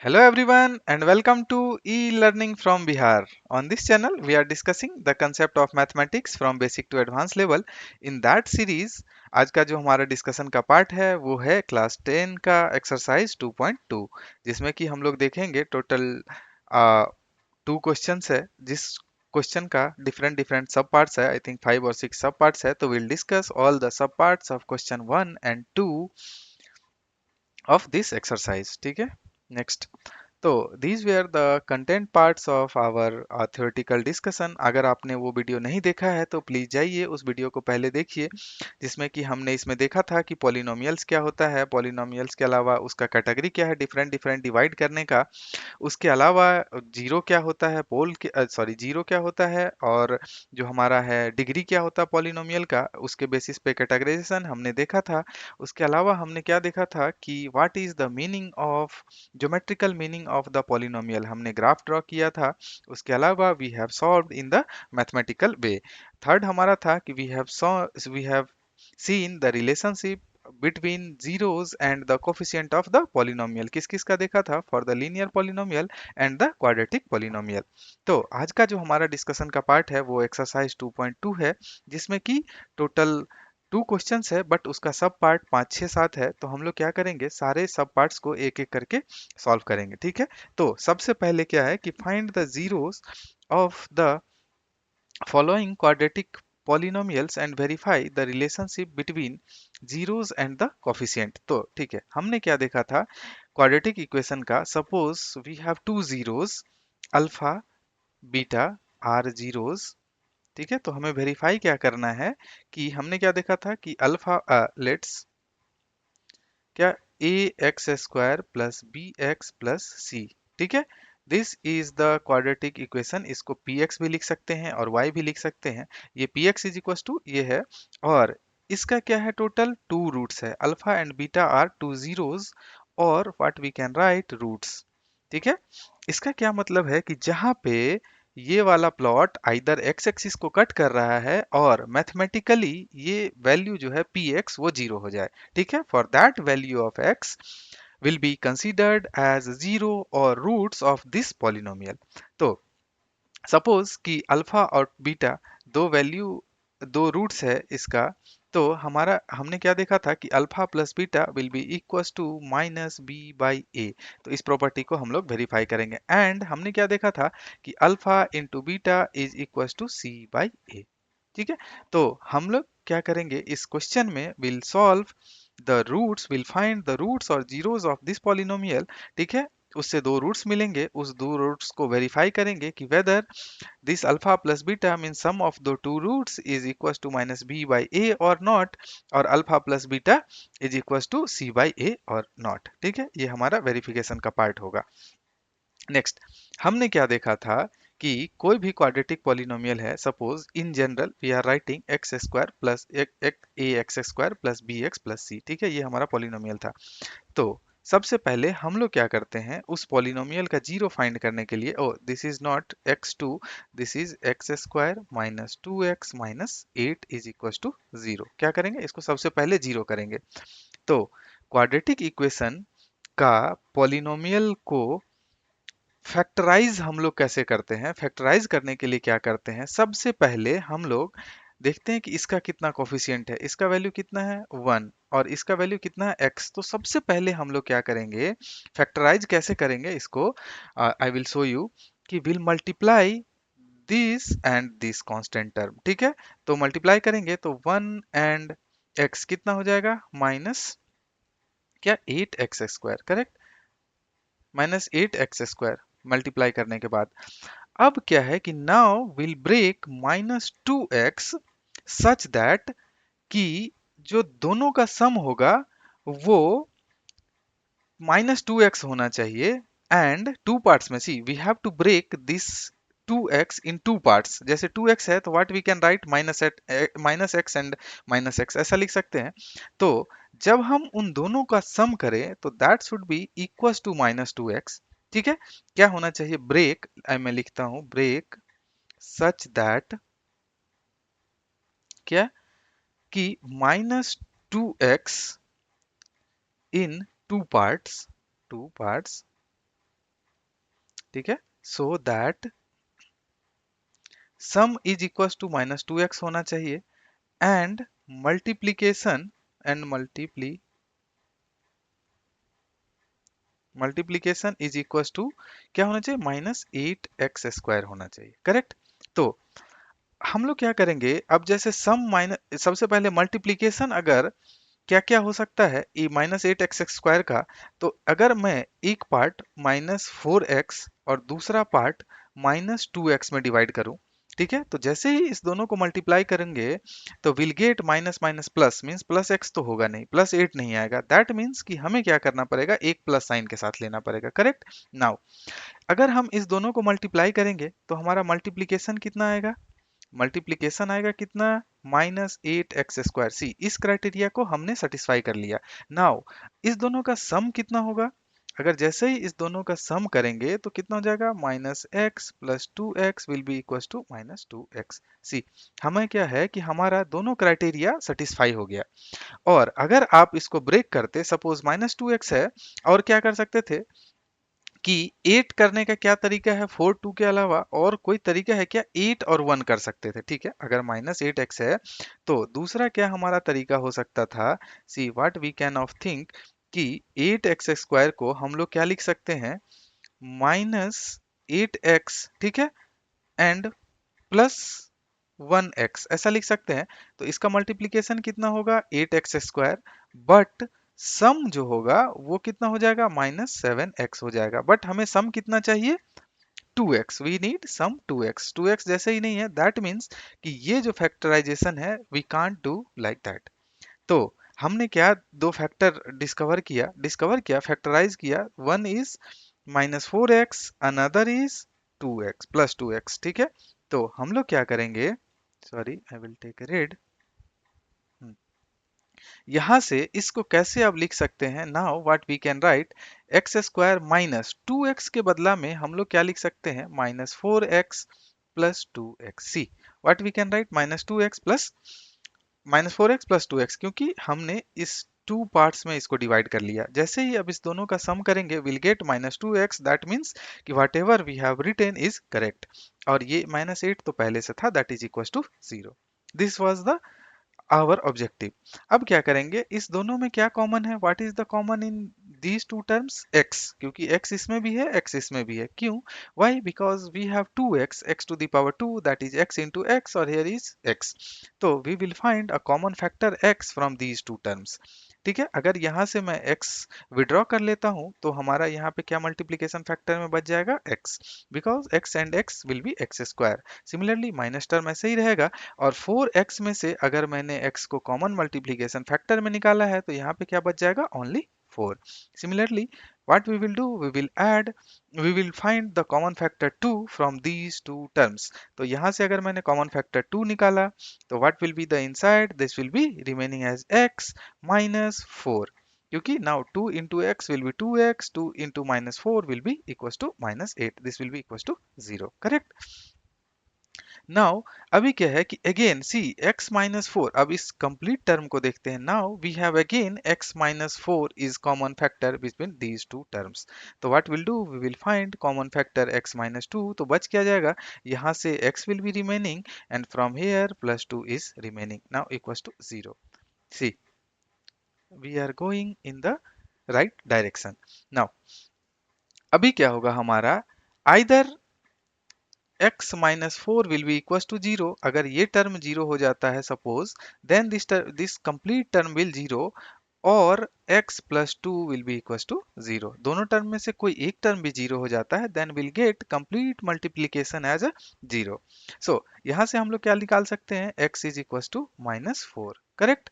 Hello everyone and welcome to e-learning from Bihar. On this channel we are discussing the concept of mathematics from basic to advanced level. In that series आज का जो हमारा discussion का part है वो है class 10 का exercise 2.2 जिसमें कि हम लोग देखेंगे टोटल टू क्वेश्चंस है जिस क्वेश्चन का डिफरेंट डिफरेंट सब पार्ट्स है आई थिंक 5 और 6 सब पार्ट्स है तो will discuss all the sub parts of question 1 and 2 of this exercise ठीक है नेक्स्ट तो these were the content parts of our theoretical discussion। अगर आपने वो वीडियो नहीं देखा है तो प्लीज जाइए उस वीडियो को पहले देखिए जिसमें कि हमने इसमें देखा था कि पॉलिनोमियल्स क्या होता है, पॉलिनोमियल्स के अलावा उसका कैटेगरी क्या है डिफरेंट डिफरेंट डिवाइड करने का, उसके अलावा जीरो क्या होता है, पोल सॉरी जीरो क्या होता है, और जो हमारा है डिग्री क्या होता है पॉलिनोमियल का, उसके बेसिस पे कैटेगराइजेशन हमने देखा था। उसके अलावा हमने क्या देखा था कि what is the meaning of geometrical meaning of the polynomial, हमने ग्राफ ड्रॉ किया था। उसके अलावा we have solved in the mathematical way. Third हमारा था कि we have seen the relationship between zeros and the coefficient of the polynomial। किस किस का देखा था? For the linear polynomial and the quadratic polynomial। तो आज का जो हमारा डिस्कशन का पार्ट है वो एक्सरसाइज 2.2 है जिसमें कि टोटल टू क्वेश्चंस है बट उसका सब पार्ट 5 6 7 है। तो हम लोग क्या करेंगे सारे सब पार्ट्स को एक एक करके सॉल्व करेंगे ठीक है। तो सबसे पहले क्या है कि find the zeros of the following quadratic polynomials and verify the relationship between zeros and the coefficient। तो ठीक है हमने क्या देखा था क्वाड्रेटिक इक्वेशन का, suppose we have two zeros alpha beta are zeros ठीक है। तो हमें वेरीफाई क्या करना है कि हमने क्या देखा था कि अल्फा लेट्स क्या a x square plus B x plus c ठीक है। This is the quadratic equation. इसको पी एक्स भी लिख सकते हैं और वाई भी लिख सकते हैं। ये p x is equal to ये है, और इसका क्या है टोटल टू रूट्स है, alpha and beta are two zeros, और what we can write roots ठीक है। इसका क्या मतलब है कि जहां पे ये वाला प्लॉट आइदर एक्स एक्सिस को कट कर रहा है और मैथमेटिकली ये वैल्यू जो है पी एक्स वो जीरो हो जाए ठीक है। For that value of x will be considered as zero or roots of this polynomial। तो सपोज कि अल्फा और बीटा दो वैल्यू दो रूट्स है इसका, तो हमारा हमने क्या देखा था कि alpha plus beta will be equals to minus B by ए। तो इस प्रॉपर्टी को हम लोग वेरीफाई करेंगे एंड हमने क्या देखा था कि alpha into beta is equals to C by a ठीक है। तो हम लोग क्या करेंगे इस क्वेश्चन में will solve the roots, will find the roots और जीरोस ऑफ दिस पॉलिनोमियल ठीक है। उससे दो रूट्स मिलेंगे, उस दो रूट्स को वेरीफाई करेंगे कि weather this alpha plus beta means sum of the two roots is equals to minus b by a or not, और alpha plus beta is equals to c by a or not ठीक है। ये हमारा verification का part होगा। Next हमने क्या देखा था कि कोई भी क्वाड्रेटिक पॉलिनोमियल है, suppose in general we are writing x square plus a x square plus B x plus c ठीक है, ये हमारा पॉलिनोमियल था। तो सबसे पहले हम लोग क्या करते हैं उस पॉलिनोमियल का जीरो फाइंड करने के लिए, oh this is not x2, this is x square minus 2x minus 8 is equal to zero. क्या करेंगे इसको सबसे पहले जीरो करेंगे। तो क्वाड्रेटिक इक्वेशन का पॉलिनोमियल को फैक्टराइज हम लोग कैसे करते हैं, फैक्टराइज करने के लिए क्या करते हैं, सबसे पहले हम लोग देखते हैं कि इसका कितना कोफिशिएंट है, इसका वैल्यू कितना है 1 और इसका वैल्यू कितना है x। तो सबसे पहले हम लोग क्या करेंगे फैक्टराइज कैसे करेंगे इसको, आई विल शो यू कि will multiply this and this constant term ठीक है। तो मल्टीप्लाई करेंगे तो 1 एंड x कितना हो जाएगा माइनस क्या 8x square correct, minus 8x square multiply करने के बाद अब क्या है कि now will break minus 2x such that कि जो दोनों का सम होगा वो माइनस 2x होना चाहिए एंड टू पार्ट्स में, see we have to break this 2x in two parts. जैसे 2x है तो what we can write minus x and minus x ऐसा लिख सकते हैं। तो जब हम उन दोनों का सम करें तो that should be equal to minus 2x ठीक है। क्या होना चाहिए ब्रेक, मैं लिखता हूं ब्रेक सच दैट क्या कि minus 2x in two parts ठीक है। So that sum is equal to -2x होना चाहिए and multiplication and multiplication is equal to क्या होना चाहिए, -8x² होना चाहिए, करेक्ट। तो हम लोग क्या करेंगे अब, जैसे सम माइनस, सबसे पहले मल्टीप्लीकेशन अगर क्या क्या हो सकता है ये -8x² का, तो अगर मैं एक पार्ट -4x और दूसरा पार्ट -2x में डिवाइड करूं, ठीक है, तो जैसे ही इस दोनों को मल्टीप्लाई करेंगे तो will get minus minus plus, means plus x तो होगा नहीं, +8 नहीं आएगा, दैट मींस कि हमें क्या करना पड़ेगा, एक प्लस साइन के साथ लेना पड़ेगा, करेक्ट। नाउ अगर हम इस दोनों को मल्टीप्लाई करेंगे तो हमारा मल्टीप्लीकेशन कितना आएगा, मल्टीप्लीकेशन आएगा कितना, -8x²। सी, इस क्राइटेरिया को हमने सेटिस्फाई कर लिया। नाउ इस दोनों का सम कितना होगा, अगर जैसे ही इस दोनों का सम करेंगे तो कितना हो जाएगा, -x + 2x will be equal to -2x। See, हमें क्या है कि हमारा दोनों क्राइटेरिया सेटिस्फाई हो गया। और अगर आप इसको ब्रेक करते, सपोज -2x है, और क्या कर सकते थे कि 8 करने का क्या तरीका है, 4 2 के अलावा और कोई तरीका है क्या, 8 और 1 कर सकते थे, ठीक है। अगर -8x है तो दूसरा क्या हमारा तरीका हो सकता था, see what we can of think, कि 8x² को हम लोग क्या लिख सकते हैं, -8x, ठीक है, एंड +1x, ऐसा लिख सकते हैं। तो इसका मल्टीप्लीकेशन कितना होगा, 8x², बट सम जो होगा वो कितना हो जाएगा, -7x हो जाएगा, बट हमें सम कितना चाहिए, 2x, we need some 2x, 2x जैसे ही नहीं है, दैट मीन्स कि ये जो फैक्टराइजेशन है we can't do like that. तो हमने क्या, दो फैक्टर डिस्कवर किया फैक्टराइज किया, one is -4x, another is 2x +2x, ठीक है। तो हम लोग क्या करेंगे, sorry I will take red, यहां से इसको कैसे अब लिख सकते हैं, now what we can write, x² -2x के बदला में हम लोग क्या लिख सकते हैं, -4x + 2x। See what we can write, -2x plus -4x + 2x, क्योंकि हमने इस टू पार्ट्स में इसको डिवाइड कर लिया। जैसे ही अब इस दोनों का सम करेंगे will get -2x, that means कि whatever we have written is correct, और ये -8 तो पहले से था, that is equal to 0। This was the our objective. अब क्या करेंगे, इस दोनों में क्या कॉमन है, what is the common in these two terms, x, क्योंकि x इसमें भी है, x इसमें भी है, क्यों, why, because we have 2x, x⁻², that is x into x, और here is x, तो we will find a common factor x from these two terms, ठीक है। अगर यहाँ से मैं x विड्रॉ कर लेता हूँ तो हमारा यहाँ पे क्या मल्टीप्लीकेशन फैक्टर में बच जाएगा, x, because x and x will B x²। Similarly minus term ऐसे ही रहेगा, और 4x में से अगर मैंने x को कॉमन मल्टीप्लिकेशन फैक्टर में निकाला है तो यहाँ पे क्या बच जाएगा, only 4। Similarly what we will do, we will find the common factor 2 from these two terms। तो यहाँ से अगर मैंने common factor 2 निकाला तो what will be the inside, this will be remaining as x -4, क्योंकि now 2 into x will be 2x, 2 into -4 will be equals to -8, this will be equals to 0, correct। Now अभी क्या है कि again सी x-4, अब इस complete term को देखते हैं। Now we have again x-4 is common factor between these two terms. तो what will do, we will find common factor x-2, तो बच क्या जाएगा, यहाँ से x will be remaining and from here +2 is remaining, now equals to 0। See, we are going in the right direction. Now अभी क्या होगा हमारा, either x-4 will be equals to 0, अगर ये टर्म 0 हो जाता है suppose, then this complete term will 0, और x + 2 will be equals to 0। दोनों टर्म में से कोई एक टर्म भी 0 हो जाता है, then will get complete multiplication as a 0। So यहाँ से हम लोग क्या निकाल सकते हैं, x is equals to -4, correct.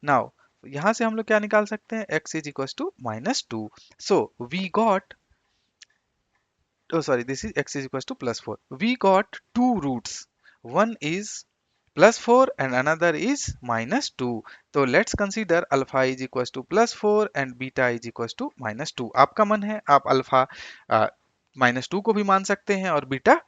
Now यहाँ से हम लोग क्या निकाल सकते हैं, x is equals to -2, so we got, oh sorry, this is x is equals to +4. We got two roots, one is +4 and another is -2, so let's consider alpha is equals to +4 and beta is equals to -2। आपका मन है आप alpha -2 को भी मान सकते हैं और बीटा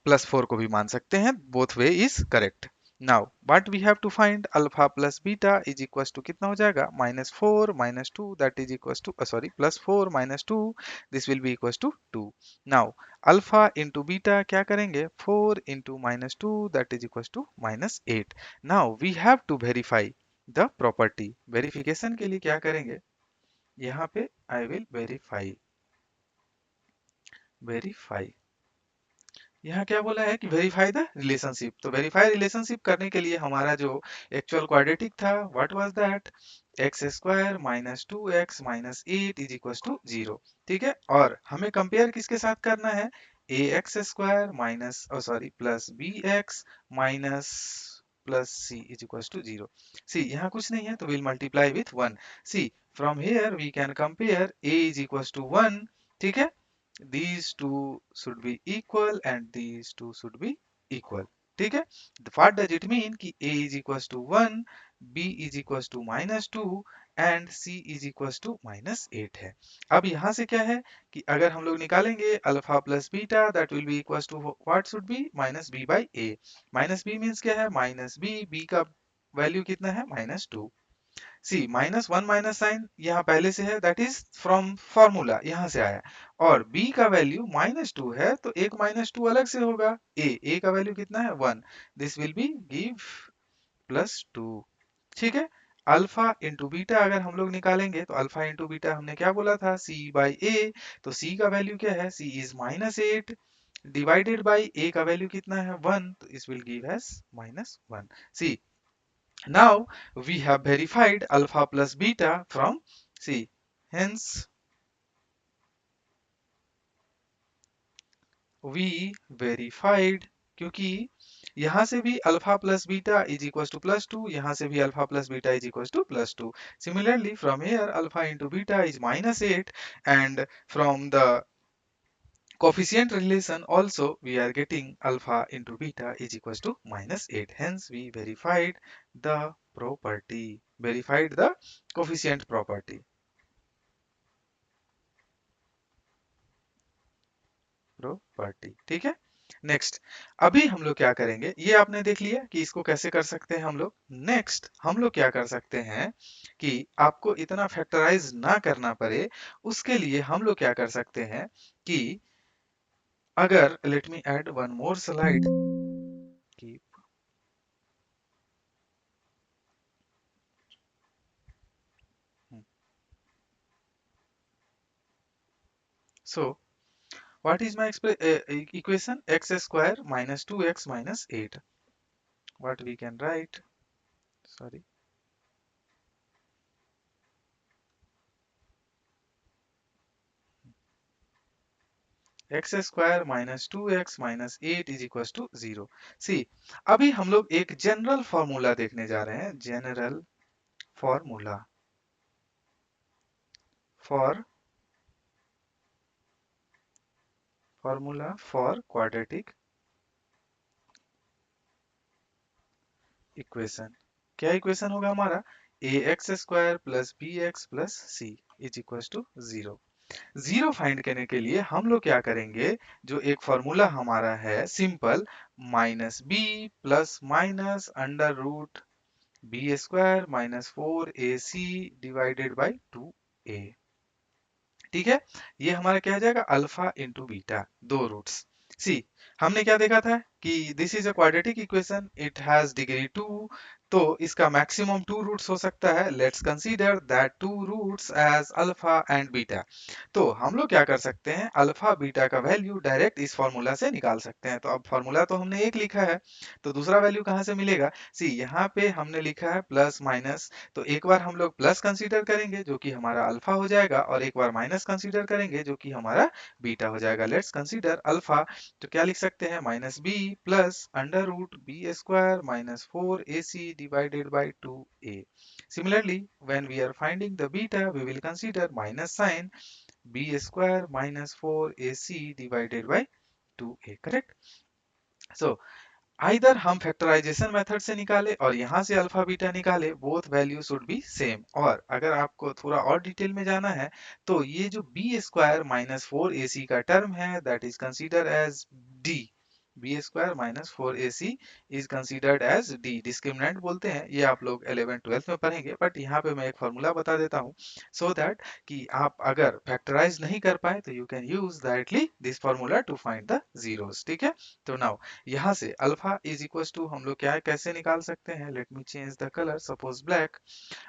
+4 को भी मान सकते हैं, both way is correct. Now but we have to find alpha plus beta is equal to कितना हो जाएगा -4 -2 that is equal to sorry +4 -2 this will be equal to 2। Now alpha into beta क्या करेंगे 4 into -2 that is equal to -8। Now we have to verify the property. Verification के लिए क्या करेंगे यहाँ पे आई विल वेरीफाई वेरीफाई यहाँ क्या बोला है कि वेरीफाई द रिलेशनशिप। तो वेरीफाई रिलेशनशिप करने के लिए हमारा जो एक्चुअल क्वाड्रेटिक था what was that x square -2x -8 is equal to 0। ठीक है, और हमें कंपेयर किसके साथ करना है a x square minus sorry plus B x minus plus c is equal to 0। See यहाँ कुछ नहीं है तो will multiply with 1। See from here we can compare a is equal to 1। ठीक है, these two should be equal and these two should be equal। ठीक है, what does it mean कि a is equals to 1, b is equals to -2 and c is equals to -8 है। अब यहाँ से क्या है कि अगर हम लोग निकालेंगे alpha plus beta that will be equals to what should be -b by a। -b means क्या है -b का वैल्यू कितना है -2। सी -1 माइनस साइन यहाँ पहले से है दैट इज फ्रॉम फॉर्मूला यहाँ से आया, और b का वैल्यू -2 है तो एक -2 अलग से होगा। a का वैल्यू कितना है 1, दिस विल बी गिव +2। ठीक है, अल्फा इंटू बीटा अगर हम लोग निकालेंगे तो अल्फा इंटू बीटा हमने क्या बोला था c बाई a। तो c का वैल्यू क्या है c is -8 divided by a का वैल्यू कितना है 1 तो इस will give us -1। See now we have verified alpha plus beta from C. Hence we verified, क्योंकि यहां से भी alpha plus beta is equal to +2, यहां से भी alpha plus beta is equal to +2। Similarly from here alpha into beta is -8 and from the coefficient relation also we are getting alpha into beta is equals to -8, hence we verified the property, verified the coefficient property। ठीक है, next अभी हम लोग क्या करेंगे ये आपने देख लिया कि इसको कैसे कर सकते हैं हम लोग। नेक्स्ट हम लोग क्या कर सकते हैं कि आपको इतना फैक्टराइज ना करना पड़े उसके लिए हम लोग क्या कर सकते हैं कि अगर let me add one more slide की so what is my equation x square -2x -8, what we can write sorry x square -2x -8 is equals to 0। सी अभी हम लोग एक जनरल फॉर्मूला देखने जा रहे हैं, general formula for quadratic equation. क्या इक्वेशन होगा हमारा a x square plus B x plus c is equal to 0। Zero find करने के लिए हम लोग क्या करेंगे, जो एक फॉर्मूला हमारा है simple -b plus minus under root b square -4ac divided by 2a। ठीक है, ये हमारा क्या हो जाएगा अल्फा इंटू बीटा, दो रूट्स। सी हमने क्या देखा था कि this is a quadratic equation, it has degree 2, तो इसका मैक्सिमम 2 रूट्स हो सकता है। Let's consider that 2 roots as alpha and beta. तो हम लोग क्या कर सकते हैं अल्फा बीटा का वैल्यू डायरेक्ट इस फॉर्मूला से निकाल सकते हैं। तो अब फॉर्मूला तो हमने एक लिखा है तो दूसरा वैल्यू कहाँ से मिलेगा। सी यहाँ पे हमने लिखा है प्लस माइनस, तो एक बार हम लोग प्लस कंसीडर करेंगे जो कि हमारा अल्फा हो जाएगा और एक बार माइनस कंसीडर करेंगे जो कि हमारा बीटा हो जाएगा। लेट्स कंसीडर अल्फा, तो क्या लिख सकते हैं -b plus under root b square -4ac divided by 2a। Similarly, when we are finding the beta, we will consider minus sign b square -4ac divided by 2a, correct? So either हम factorisation method से निकाले और यहाँ से alpha beta निकाले, both value should be same. और अगर आपको थोड़ा और डिटेल में जाना है तो ये जो बी स्क्वायर -4ac का टर्म है that is consider as D, b square minus 4ac is considered as D, discriminant बोलते हैं, ये आप लोग 11th-12th में पढ़ेंगे, बट यहाँ पे मैं एक फॉर्मूला बता देता हूँ सो दैट कि आप अगर फैक्टराइज नहीं कर पाए तो you can use directly this formula to find the zeros, ठीक है। तो नाउ यहाँ से अल्फा इज इक्वल टू हम लोग क्या कैसे निकाल सकते हैं, let me change the colour, suppose black.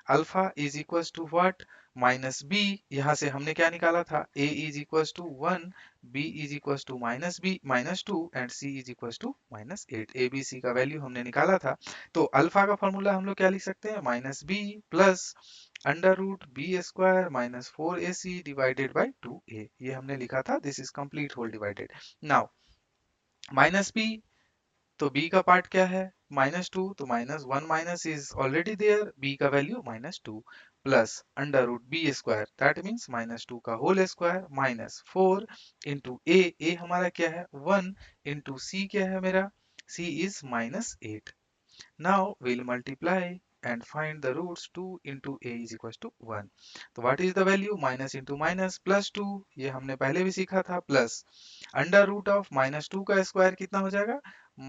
Alpha is equal to what, minus b, यहाँ से हमने क्या निकाला था, a is equal to 1, b is equal to minus b minus 2 and c is equal to minus 8। a b c का value हमने निकाला था, तो अल्फा का फॉर्मूला हम लोग क्या लिख सकते हैं, minus b plus under root b square minus 4ac divided by 2a, ये हमने लिखा था, this is complete whole divided. Now minus b, तो b का पार्ट क्या है, -2, तो -1 minus is already there, b का value -2 plus under root b square, that means -2 का whole square minus 4 into a हमारा क्या है 1, इंटू c क्या है मेरा, c is -8। Now we'll multiply and find the roots 2 into a is equals to 1. तो what is the value, minus into minus plus 2, ये हमने पहले भी सीखा था, प्लस अंडर रूट ऑफ -2 का स्क्वायर कितना हो जाएगा,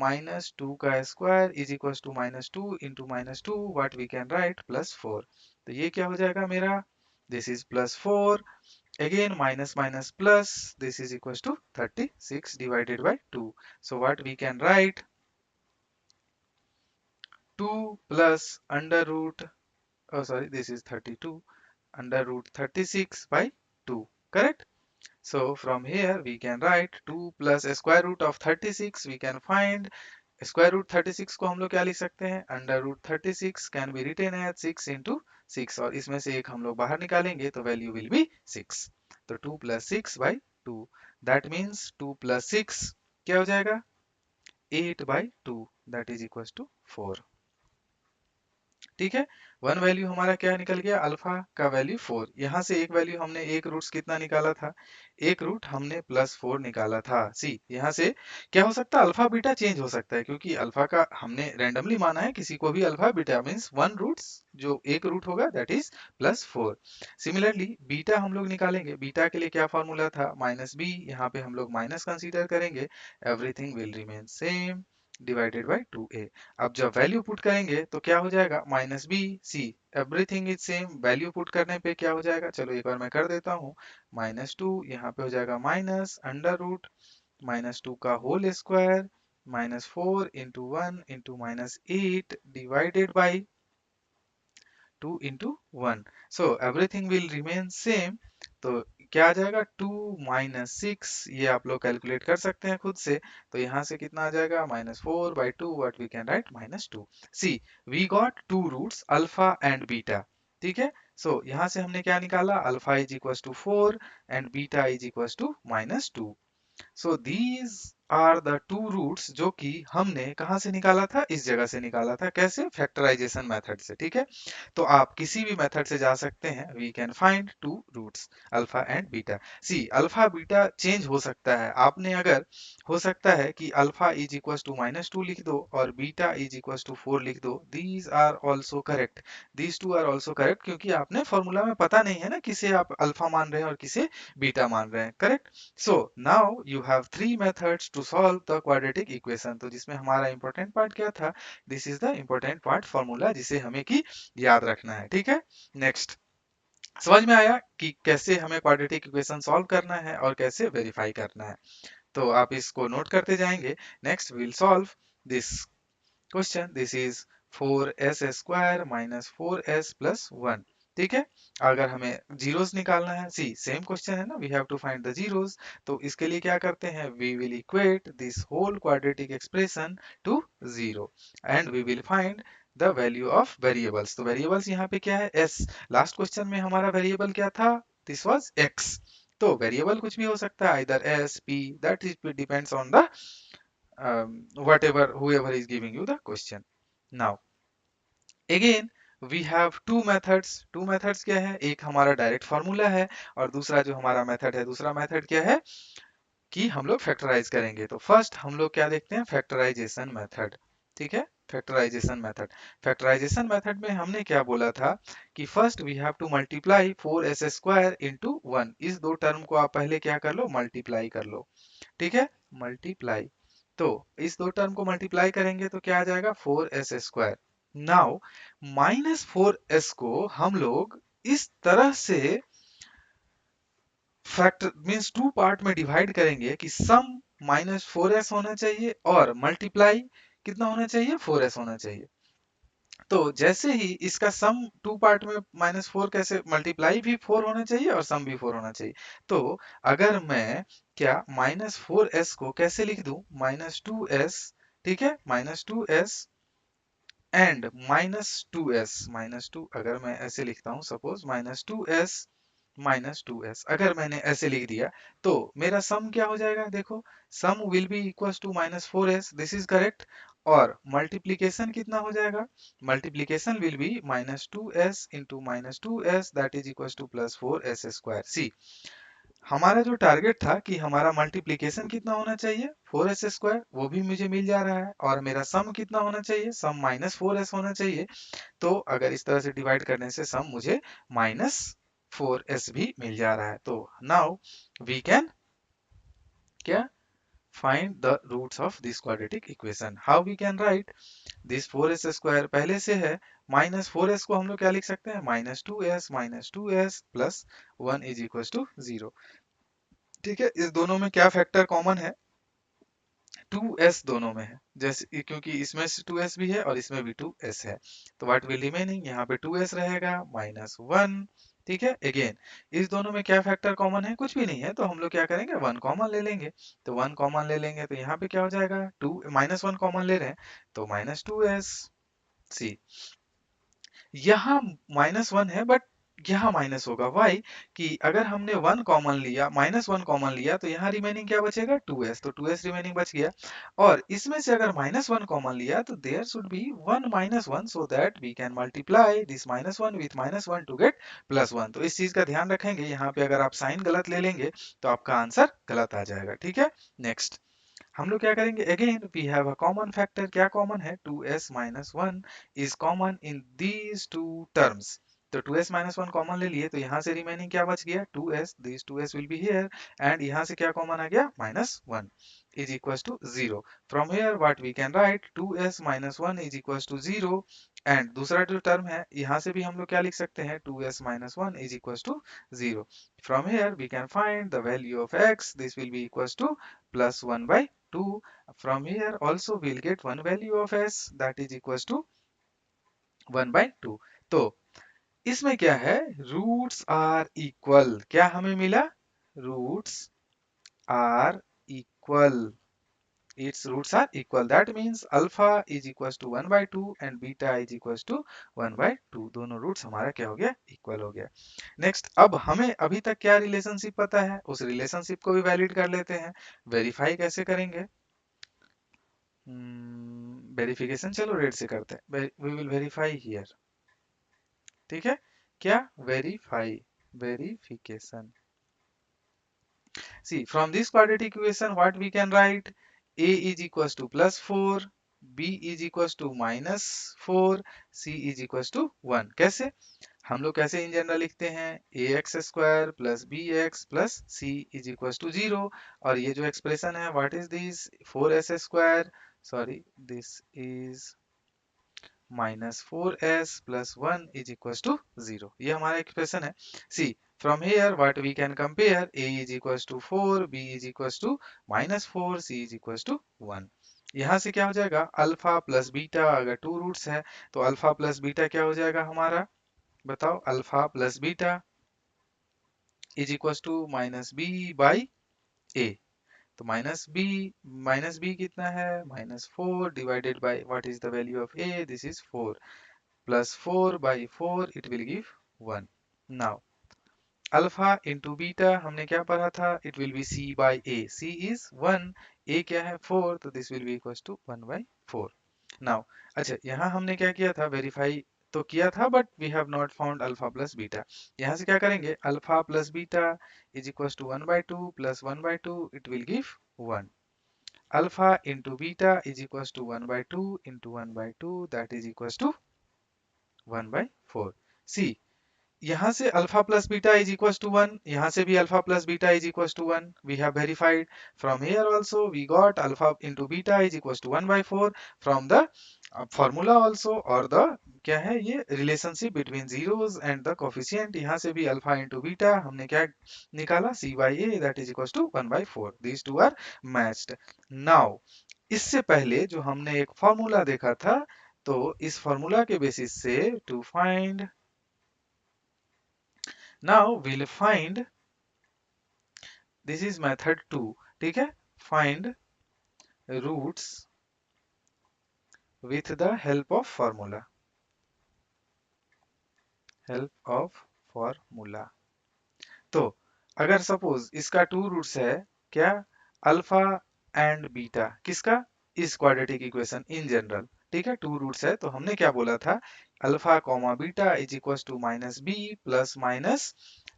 -2 का square is equal to -2 into -2 what we can write +4। तो ये क्या हो जाएगा मेरा, this is +4, again minus minus plus, this is equals to 36 divided by 2, so what we can write, 2 plus under root, oh sorry, this is 32, under root 36 by 2, correct? So from here we can write 2 plus a square root of 36, we can find square root 36 को हम लोग क्या लिख सकते हैं, under root 36 can be written as 6 into 6, और इसमें से एक हम लोग बाहर निकालेंगे तो value will be 6, तो 2 plus 6 by 2, that means 2 plus 6 क्या हो जाएगा, 8 by 2, that is equals to 4, ठीक है। वन वैल्यू हमारा क्या निकल गया, अल्फा का वैल्यू 4, यहाँ से एक वैल्यू हमने एक रूट्स कितना निकाला था, एक रूट हमने +4 निकाला था। सी यहाँ से क्या हो सकता है, अल्फा बीटा चेंज हो सकता है, क्योंकि अल्फा का हमने रैंडमली माना है, किसी को भी alpha beta means one roots जो एक रूट होगा दैट इज +4। सिमिलरली बीटा हम लोग निकालेंगे, बीटा के लिए क्या फॉर्मूला था, -b, यहाँ पे हम लोग माइनस कंसीडर करेंगे, everything will remain same divided by 2a। अब जब वैल्यू पुट करेंगे तो क्या हो जाएगा, -b, c, everything is same, value put करने पे क्या हो जाएगा, चलो एक बार मैं कर देता हूँ, -2 यहाँ पे हो जाएगा माइनस अंडर रूट -2 का whole square -4 into 1 into -8 divided by 2 into 1, so everything will remain same, तो क्या आ जाएगा 2 minus 6, ये आप लोग कैलकुलेट कर सकते हैं खुद से, तो यहाँ से कितना आ जाएगा -4 by 2, what we can write -2। see we got two roots alpha and beta, ठीक है। so यहाँ से हमने क्या निकाला, alpha is equal to 4 and beta is equal to -2, so these are the two roots जो कि हमने कहां से निकाला था, इस जगह से निकाला था, कैसे, फैक्टराइजेशन मेथड से, ठीक है। तो आप किसी भी मेथड से जा सकते हैं, we can find two roots alpha and beta. See alpha beta change हो सकता है, आपने अगर हो सकता है कि अल्फा इज इक्वल टू -2 लिख दो और बीटा इज इक्वल टू 4 लिख दो, these are also correct, these two are also correct, क्योंकि आपने फॉर्मूला में पता नहीं है ना किसे आप अल्फा मान रहे हैं और किसे बीटा मान रहे हैं, correct. So now you have three methods to solve the quadratic equation, तो जिसमें हमारा important part क्या था, this is the important part formula जिसे हमें की याद रखना है, ठीक है। नेक्स्ट, समझ में आया कि कैसे हमें क्वाड्रेटिक इक्वेशन सॉल्व करना है और कैसे वेरीफाई करना है, तो आप इसको नोट करते जाएंगे। Next will solve this question, this is 4s square minus 4s plus 1, ठीक है। अगर हमें जीरोस निकालना है, सी सेम क्वेश्चन है ना, we have to find the zeros, तो इसके लिए क्या करते हैं, we will equate this whole quadratic expression to zero and we will find the value of variables. तो वेरिएबल्स यहाँ पे क्या है, s, लास्ट क्वेश्चन में हमारा वेरिएबल क्या था, दिस वाज x, तो वेरिएबल कुछ भी हो सकता है, either s, p, that is depends on the whatever whoever is giving you the question. Now again we have two methods क्या है, एक हमारा डायरेक्ट फार्मूला है और दूसरा जो हमारा मेथड है, दूसरा मेथड क्या है कि हम लोग फैक्टराइज करेंगे। तो फर्स्ट हम लोग क्या देखते हैं, फैक्टराइजेशन मेथड, ठीक है। फैक्टराइजेशन मेथड, फैक्टराइजेशन मेथड में हमने क्या बोला था कि first we have to multiply 4s square into 1, इस दो टर्म को आप पहले क्या कर लो, मल्टीप्लाई कर लो, ठीक है, मल्टीप्लाई तो इस दो टर्म को मल्टीप्लाई करेंगे तो क्या आ जाएगा 4s²। नाउ -4s को हम लोग इस तरह से फैक्टर मीन्स टू पार्ट में डिवाइड करेंगे कि सम -4s होना चाहिए और मल्टीप्लाई कितना होना चाहिए 4s होना चाहिए। तो जैसे ही इसका सम टू पार्ट में -4 कैसे मल्टीप्लाई भी 4 होना चाहिए और सम भी 4 होना चाहिए। तो अगर मैं क्या -4s को कैसे लिख दूं -2s, ठीक है -2s एंड -2 अगर मैं ऐसे लिखता हूं सपोज -2s अगर मैंने ऐसे लिख दिया तो मेरा सम क्या हो जाएगा देखो sum will be equals to -4s, this is correct. और मल्टीप्लीकेशन कितना हो जाएगा multiplication will be -2s into -2s that is equals to +4s²। See हमारा जो टारगेट था कि हमारा मल्टीप्लीकेशन कितना होना चाहिए 4s² वो भी मुझे मिल जा रहा है और मेरा सम कितना होना चाहिए सम -4s होना चाहिए। तो अगर इस तरह से डिवाइड करने से सम मुझे -4s भी मिल जा रहा है। तो नाउ वी कैन क्या find the roots of this quadratic equation. How we can write this 4s² पहले से है -4s को हम लोग क्या लिख सकते हैं -2s plus 1 is equal to 0। ठीक है इस दोनों में क्या फैक्टर कॉमन है 2s दोनों में है जैसे क्योंकि इसमें 2s भी है और इसमें भी 2s है। तो व्हाट विल रिमेनिंग यहाँ पे 2s रहेगा -1। ठीक है अगेन इस दोनों में क्या फैक्टर कॉमन है कुछ भी नहीं है तो हम लोग क्या करेंगे 1 कॉमन ले लेंगे। तो 1 कॉमन ले लेंगे तो यहाँ पे क्या हो जाएगा -1 कॉमन ले रहे हैं तो -2s। सी यहाँ -1 है बट यहाँ माइनस होगा वाई कि अगर हमने 1 कॉमन लिया -1 कॉमन लिया तो यहाँ रिमेनिंग क्या बचेगा 2s, तो 2s रिमेनिंग बच गया। और इसमें से अगर -1 कॉमन लिया तो there should be 1 -1 so that we can multiply this -1 with -1 to get +1। तो इस चीज का ध्यान रखेंगे यहाँ पे अगर आप साइन गलत ले लेंगे तो आपका आंसर गलत आ जाएगा। ठीक है नेक्स्ट हम लोग क्या करेंगे again we have a common factor क्या कॉमन है 2s - 1 is common in these two terms. तो 2s - 1 कॉमन ले लिए तो यहाँ से रिमेनिंग क्या बच गया 2s, this 2s will be here and यहाँ से क्या कॉमन आ गया -1 is equals to 0। From here what we can write 2s - 1 is equals to 0 and दूसरा जो टर्म है यहाँ से भी हम लोग क्या लिख सकते हैं 2s - 1 is equals to 0। From here we can find the value of x, this will be equals to +1/2। From here also we'll get one value of s that is equals to 1/2। तो इसमें क्या है roots are equal क्या हमें मिला roots are equal its roots are equal that means alpha is equals to 1/2 and beta is equals to 1/2 दोनों roots हमारा क्या हो गया इक्वल हो गया। नेक्स्ट अब हमें अभी तक क्या रिलेशनशिप पता है उस रिलेशनशिप को भी वैलिड कर लेते हैं। वेरीफाई कैसे करेंगे वेरिफिकेशन चलो रेड से करते हैं वी विल वेरीफाई हियर। ठीक है क्या verify verification see from this quadratic equation what we can write a is equals to +4 b is equals to -4 c is equals to 1। कैसे हम लोग कैसे इन जनरल लिखते हैं ax² plus bx plus c is equals to 0 और ये जो expression है what is this 4s² sorry this is -4s plus 1 is equals to 0 ये हमारा एक्सप्रेशन है। See from here what we can compare a is equals to 4 b is equals to -4 c is equals to 1। यहाँ से क्या हो जाएगा alpha plus beta अगर two roots है तो अल्फा प्लस बीटा क्या हो जाएगा हमारा बताओ alpha plus beta is equals to -b/a। तो माइनस बी कितना है -4 divided by what is the value of a this is 4 plus 4/4 it will give 1। Now alpha into beta हमने क्या पढ़ा था it will be c/a c is 1 a क्या है 4 तो this will be equals to 1/4। Now अच्छा यहाँ हमने क्या किया था वेरीफाई तो किया था but we have not found alpha plus beta. यहाँ से क्या करेंगे alpha plus beta is equals to 1/2 plus 1/2 it will give 1। Alpha into beta is equals to 1/2 into 1/2 that is equals to 1/4। See यहाँ से alpha plus beta is equal to 1, यहाँ से भी alpha plus beta is equal to 1, we have verified from here also we got alpha into beta is equal to 1 by 4 from the formula also, और the क्या है ये relationship between zeros and the coefficient, यहाँ से भी alpha into beta हमने क्या निकाला c by a that is equal to 1 by 4, these two are matched. Now इससे पहले जो हमने एक फॉर्मूला देखा था, तो इस फॉर्मूला के बेसिस से to find, now we'll find, this is method 2, ठीक है, find roots with the help of formula, help of formula। तो अगर सपोज इसका टू रूट्स है, क्या, अल्फा एंड बीटा, किसका, इस क्वाड्रेटिक इक्वेशन इन जनरल, ठीक है, टू रूट्स है, तो हमने क्या बोला था, alpha comma beta is equal to minus b plus minus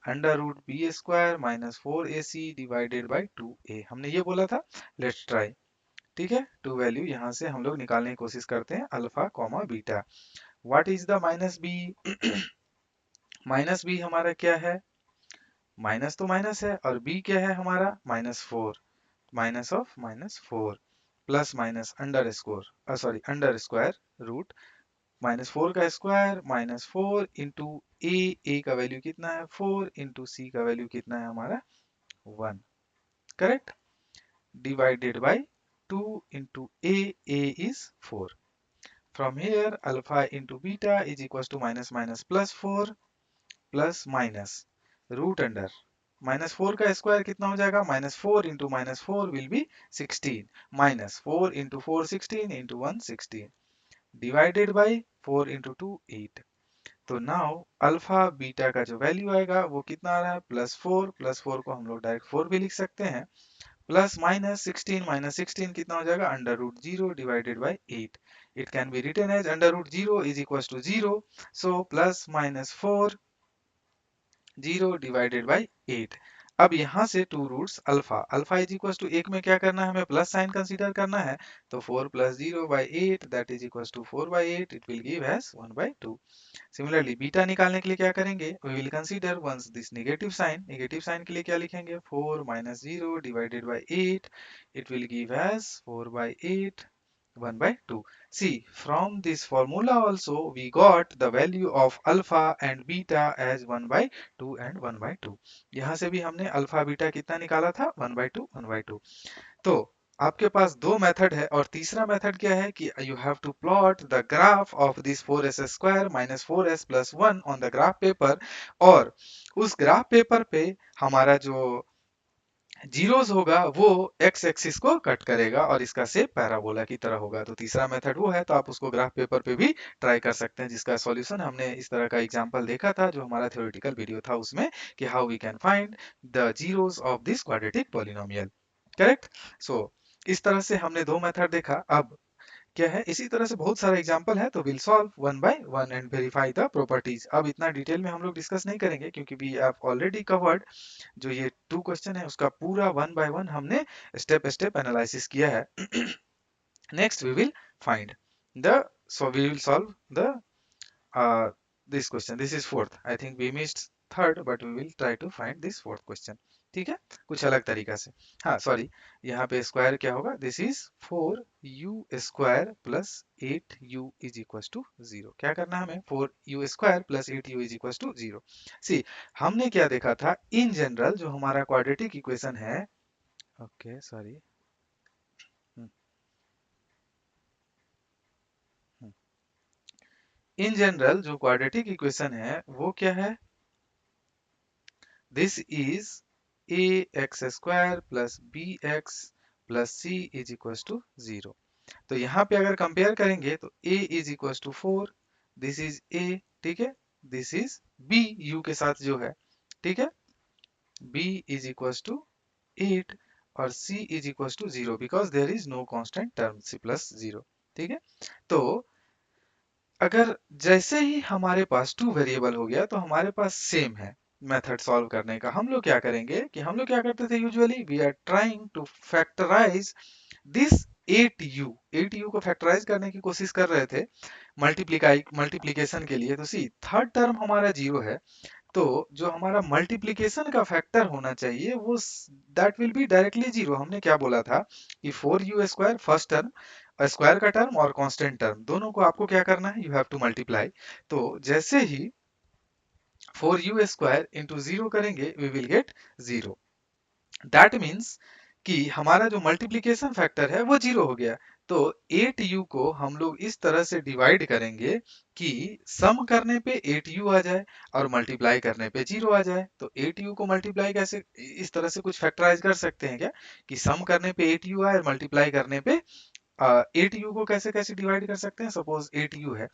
under root b square minus 4ac divided by 2a, हमने ये बोला था। लेट्स ट्राई, ठीक है, टू वैल्यू यहाँ से हम लोग निकालने की कोशिश करते हैं, alpha comma beta. What is the minus b, minus b हमारा क्या है, माइनस तो माइनस है, और b क्या है हमारा, -4, minus of -4 plus minus under score sorry under square root -4 का स्क्वायर -4 इंटू ए का वैल्यू कितना है 4 इंटू सी का वैल्यू कितना है हमारा 1, correct, divided by 2 into a is 4, from here alpha into beta is equal to minus minus plus 4 plus minus root under -4 का square कितना हो जाएगा, -4 into -4 will be 16, -4 into 4 16 into 1 16 divided by 4 into 2 8। तो now alpha beta का जो value आएगा वो कितना आ रहा है, +4 को हम लोग डायरेक्ट 4 भी लिख सकते हैं, प्लस माइनस 16 कितना हो जाएगा, under root 0 divided by 8, it can be written as under root 0 is equal to 0, so plus minus 4 0 divided by 8। अब यहाँ से two roots alpha, alpha is equal to एक में क्या करना है, हमें प्लस साइन कंसीडर करना है, तो 4 plus 0 by 8 that is equal to 4 by 8, it will give as 1 by 2। Similarly beta निकालने के लिए क्या करेंगे, we will consider once this negative sign के लिए क्या लिखेंगे, 4 minus 0 divided by 8, it will give as 4 by 8 1 by 2. See, from this formula also we got the value of alpha and beta as 1 by 2 and 1 by 2. यहाँ से भी हमने alpha beta कितना निकाला था, 1 by 2 1 by 2। तो आपके पास दो मेथड है, और तीसरा मेथड क्या है कि you have to plot the graph of this 4s square minus 4s plus 1 on the graph paper, और उस ग्राफ पेपर पे हमारा जो जीरोस होगा वो एक्स एक्सिस को कट करेगा और इसका शेप पैराबोला की तरह होगा। तो तीसरा मेथड वो है, तो आप उसको ग्राफ पेपर पे भी ट्राई कर सकते हैं, जिसका सॉल्यूशन हमने इस तरह का एग्जांपल देखा था जो हमारा थ्योरेटिकल वीडियो था उसमें, कि how we can find the zeros of this quadratic polynomial, correct. So इस तरह से हमने दो मेथड देखा। अब क्या है, इसी तरह से बहुत सारे एग्जांपल है, तो will solve one by one and verify the properties. अब इतना डिटेल में हम लोग डिस्कस नहीं करेंगे क्योंकि वी हैव ऑलरेडी कवर्ड, जो ये टू क्वेश्चन है उसका पूरा वन बाय वन हमने स्टेप स्टेप एनालिसिस किया है। Next we will find the, so we will solve the this question, this is fourth, I think we missed third but we will try to find this fourth question, ठीक है, कुछ अलग तरीका से। हाँ sorry, यहाँ पे स्क्वायर क्या होगा, this is 4u² plus 8u is equal to 0। क्या करना है हमें, 4u² plus 8u is equal to 0। See, हमने क्या देखा था इन जनरल, जो हमारा क्वाड्रेटिक इक्वेशन है, ओके सॉरी, इन जनरल जो क्वाड्रेटिक इक्वेशन है वो क्या है, this is ax² plus bx plus c is equal to 0। तो यहाँ पे अगर कंपेयर करेंगे तो a is equal to 4, this is a, ठीक है, दिस इज b u के साथ जो है, ठीक है, b इज इक्वल टू 8 और c is equal to 0 because there is no constant term c plus 0, ठीक है। तो अगर जैसे ही हमारे पास टू वेरिएबल हो गया तो हमारे पास सेम है मेथड सॉल्व करने का। हम लोग क्या करेंगे कि हम लोग क्या करते थे, usually we are trying to factorise this 8u को फैक्टराइज करने की कोशिश कर रहे थे, मल्टीप्लीकेशन के लिए, तो सी थर्ड टर्म हमारा जीरो है, तो जो हमारा मल्टीप्लिकेशन का फैक्टर होना चाहिए वो that will be directly zero. हमने क्या बोला था कि 4u² फर्स्ट टर्म, स्क्वायर का टर्म और कांस्टेंट टर्म दोनों को आपको क्या करना है, यू हैव टू मल्टीप्लाई। तो जैसे ही 4u² इंटू जीरो करेंगे we will get zero. That means कि हमारा जो मल्टीप्लिकेशन फैक्टर है वो जीरो हो गया। तो 8u को हम लोग इस तरह से डिवाइड करेंगे कि सम करने पे 8u आ जाए और मल्टीप्लाई करने पे जीरो आ जाए। तो 8u को मल्टीप्लाई कैसे, इस तरह से कुछ फैक्टराइज कर सकते हैं क्या, कि सम करने पे 8u आए और मल्टीप्लाई करने पे 8u को कैसे कैसे डिवाइड कर सकते हैं। सपोज 8u है,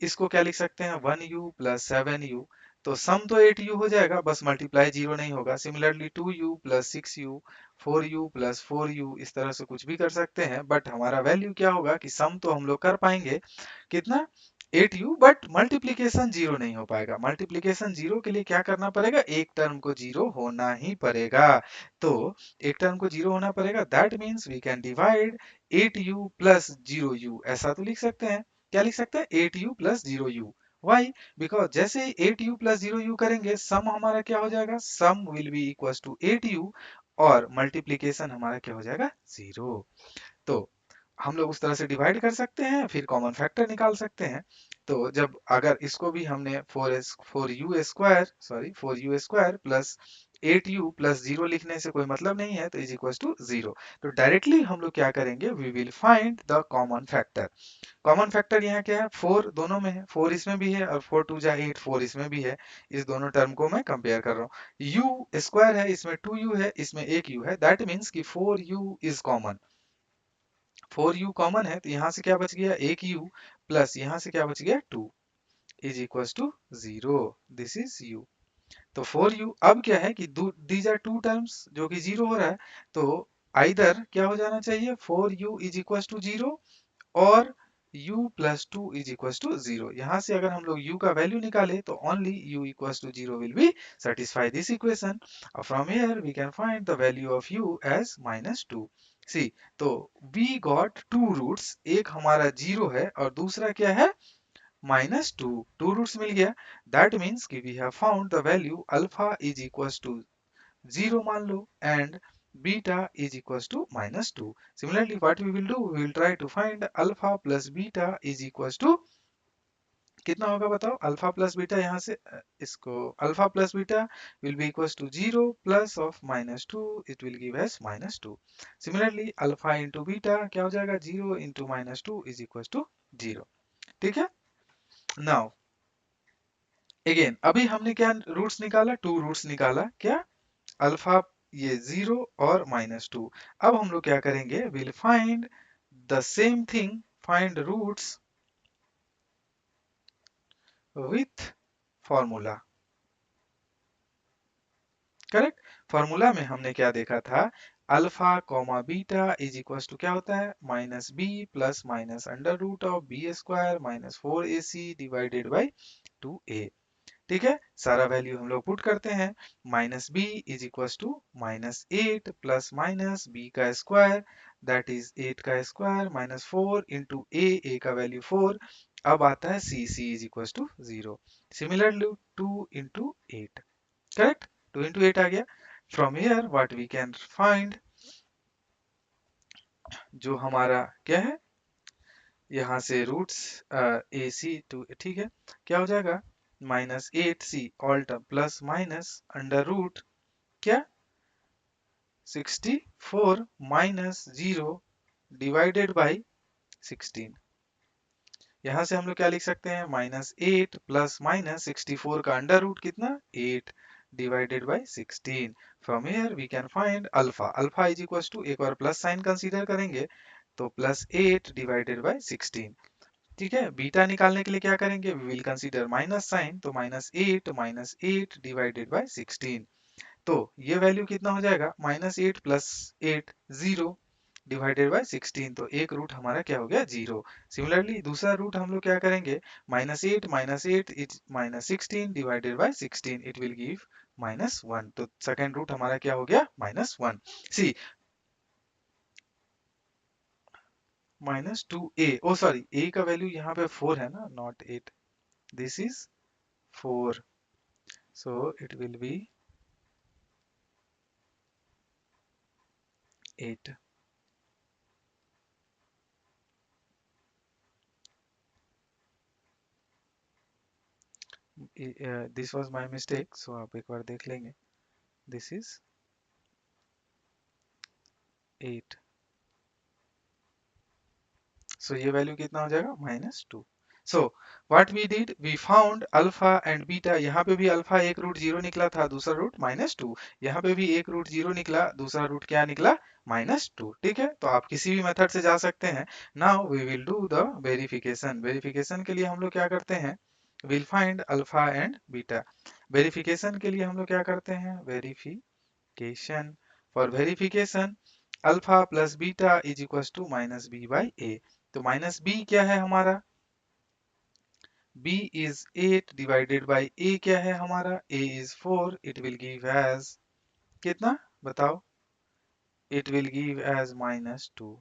इसको क्या लिख सकते हैं, 1u प्लस 7u। तो सम तो 8u हो जाएगा, बस मल्टीप्लाई जीरो नहीं होगा। Similarly 2u plus 6u, 4u plus 4u, इस तरह से कुछ भी कर सकते हैं, बट हमारा वैल्यू क्या होगा कि सम तो हम लोग कर पाएंगे कितना, 8u, बट मल्टीप्लीकेशन जीरो नहीं हो पाएगा। मल्टीप्लीकेशन जीरो के लिए क्या करना पड़ेगा, एक टर्म को जीरो होना ही पड़ेगा। तो एक टर्म को जीरो होना पड़ेगा, that means we can divide 8u plus 0u, ऐसा तो लिख सकते हैं। क्या लिख सकते हैं, 8u plus 0u। Y, because जैसे ही 8u प्लस 0u करेंगे सम हमारा क्या हो जाएगा, sum will be equal to 8u, और मल्टीप्लीकेशन हमारा क्या हो जाएगा, जीरो। तो हम लोग उस तरह से डिवाइड कर सकते हैं, फिर कॉमन फैक्टर निकाल सकते हैं। तो जब अगर इसको भी हमने 4u² plus 8u plus zero लिखने से कोई मतलब नहीं है, तो इज इक्वल टू जीरो। तो डायरेक्टली हम लोग क्या करेंगे, we will find the common factor. Common factor यहाँ क्या है, 4 दोनों में है, 4 इसमें भी है और 4 2 जा 8, 4 इसमें भी है। इस दोनों टर्म को मैं कंपेयर कर रहा हूँ। u स्क्वायर है, इसमें 2u है, इसमें एक u है, दैट मीन्स कि 4u is common. 4u common है, तो यहाँ से क्या बच गया, एक u प्लस यहाँ से क्या बच गया, 2 is equal to zero. This is u। तो 4u अब क्या है कि दीज आर टू टर्म्स जो कि जीरो हो रहा है, तो आइदर क्या हो जाना चाहिए, 4u is equal to zero और u plus two is equal to zero. यहाँ से अगर हम लोग u का वैल्यू निकाले तो only u equal to zero will be satisfy this equation. From here we can find the value of u as -2. सी, तो we got two roots, एक हमारा जीरो है और दूसरा क्या है, -2। टू रूट्स मिल गया, दैट मीन्स कि we have found the value alpha is equal to zero मान लो, and beta is equals to -2. Similarly, what we will do, we will try to find alpha plus beta is equals to कितना होगा बताओ, alpha plus beta, यहाँ से इसको alpha plus beta will be equals to zero plus of -2, it will give us -2। Similarly alpha into beta क्या हो जाएगा, zero into -2 is equals to zero. ठीक है, नाउ अगेन अभी हमने क्या रूट्स निकाला, टू रूट्स निकाला, क्या, अल्फा ये जीरो और -2। अब हम लोग क्या करेंगे, will find the same thing, find roots with formula. Correct, formula में हमने क्या देखा था, alpha comma beta is equal to क्या होता है, -b plus minus under root of b² -4ac divided by 2a। ठीक है, सारा वैल्यू हम लोग पुट करते हैं, -b is equal to -8 plus minus b का स्क्वायर, दैट इज 8 का स्क्वायर -4 इंटू a का वैल्यू 4। अब आता है c is equal to 0। Similarly 2 into 8, correct, 2 into 8 आ गया। From here what we can find, जो हमारा क्या है, यहाँ से रूट्स ए सी टू, ठीक है, क्या हो जाएगा, -8c all term plus minus under root क्या, 64 माइनस 0 डिवाइडेड बाई 16। यहाँ से हम लोग क्या लिख सकते हैं, -8 प्लस माइनस 64 का अंडर रूट कितना, 8 divided by 16। From here we can find alpha, alpha is equal to, एक और प्लस साइन कंसीडर करेंगे, तो +8 डिवाइडेड बाई 16। ठीक है, बीटा निकालने के लिए क्या करेंगे, we will consider minus sign, तो -8 डिवाइडेड बाई 16। तो ये वैल्यू कितना हो जाएगा, -8 प्लस 8 0 डिवाइडेड बाय 16, तो एक रूट हमारा क्या हो गया, जीरो। सिमिलरली दूसरा रूट हम लोग क्या करेंगे, -8 is -16 divided by 16, it will give -1। तो सेकंड रूट हमारा क्या हो गया, -1। See, minus two A, oh sorry A का वैल्यू यहाँ पे 4 है ना, not 8, this is 4, so it will be 8. This was my mistake, so आप एक बार देख लेंगे, दिस इज 8, सो ये वैल्यू कितना हो जाएगा, -2. So what we did, we found alpha and beta, यहाँ पे भी अल्फा एक रूट जीरो निकला था, दूसरा रूट -2, यहाँ पे भी एक रूट जीरो निकला, दूसरा रूट क्या निकला, -2. ठीक है, तो आप किसी भी मेथड से जा सकते हैं. Now we will do the verification. Verification के लिए हम लोग क्या करते हैं, will find alpha and beta. Verification के लिए हम लोग क्या करते हैं, verification, for verification alpha plus beta is equal to minus B by ए. तो माइनस बी क्या है हमारा, b is 8 divided by a क्या है हमारा, a is 4, it will give as कितना बताओ, it will give as -2.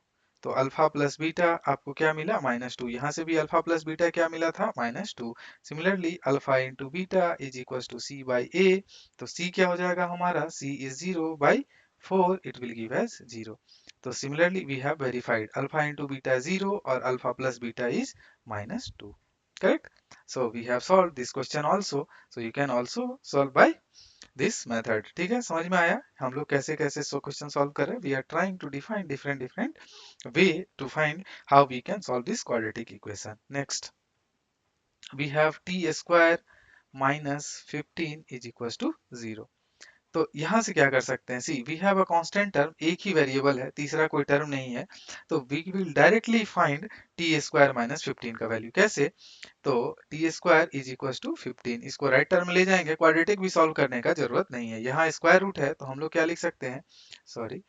तो अल्फा प्लस बीटा आपको क्या मिला, -2. यहाँ से भी अल्फा प्लस बीटा क्या मिला था, -2. Similarly alpha into beta is equal to C by ए, तो c क्या हो जाएगा हमारा, c is 0 by 4, it will give as 0. तो similarly we have verified alpha into beta 0 और alpha plus beta is -2. Correct? So we have solved this question also. So you can also solve by this method. ठीक है, समझ में आया हम लोग कैसे कैसे सो क्वेश्चन सॉल्व कर रहे हैं. We are trying to define different way to find how we can solve this quadratic equation. Next, we have t square minus 15 is equals to 0. तो यहाँ से क्या कर सकते हैं, see we have a constant term, एक ही variable है, तीसरा कोई टर्म नहीं है, तो we will directly find t square minus 15 का वैल्यू. कैसे, तो t square is equal to 15, इसको राइट टर्म में ले जाएंगे, क्वाड्रेटिक भी सॉल्व करने का जरूरत नहीं है, यहाँ स्क्वायर रूट है तो हम लोग क्या लिख सकते हैं, sorry,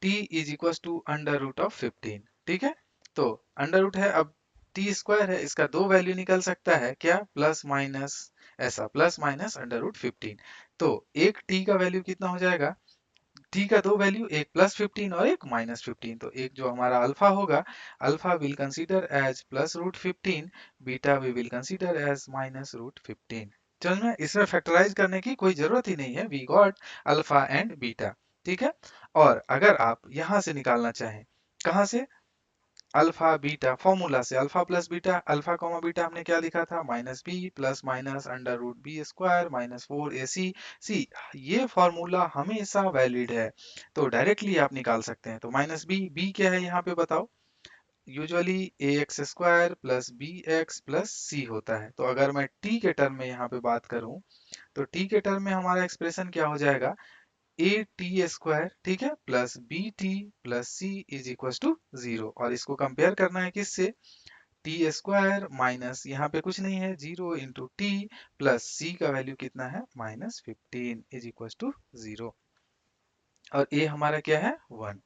t is equal to under root of 15. ठीक है, तो अंडर रूट है, अब टी स्क्वायर है, इसका दो वैल्यू निकल सकता है, क्या, प्लस माइनस, ऐसा प्लस माइनस अंडर रूट 15. तो एक t का वैल्यू कितना हो जाएगा, t का दो वैल्यू, एक प्लस 15 और एक माइनस 15, तो एक जो हमारा अल्फा होगा, alpha will consider as plus root 15, beta we will consider as minus root 15. चल में इसमें फैक्टराइज करने की कोई जरूरत ही नहीं है, we got alpha and beta. ठीक है, और अगर आप यहां से निकालना चाहें, कहां से, अल्फा बीटा फॉर्मूला से, alpha plus beta, alpha comma beta हमने क्या लिखा था, minus b plus minus under root b square minus 4ac. See, ये फॉर्मूला हमेशा वैलिड है, तो डायरेक्टली आप निकाल सकते हैं. तो माइनस बी, बी क्या है यहाँ पे बताओ, usually A x square plus B x plus C होता है, तो अगर मैं टी के टर्म में यहाँ पे बात करूं, तो टी के टर्म में हमारा एक्सप्रेशन क्या हो जाएगा, ए टी स्क्वायर, ठीक है, plus b t plus c is equal to 0, और इसको कंपेयर करना है किससे, टी स्क्वायर माइनस यहाँ पे कुछ नहीं है, 0 इंटू टी प्लस सी का वैल्यू कितना है, -15 इज इक्वल टू 0, और ए हमारा क्या है, 1.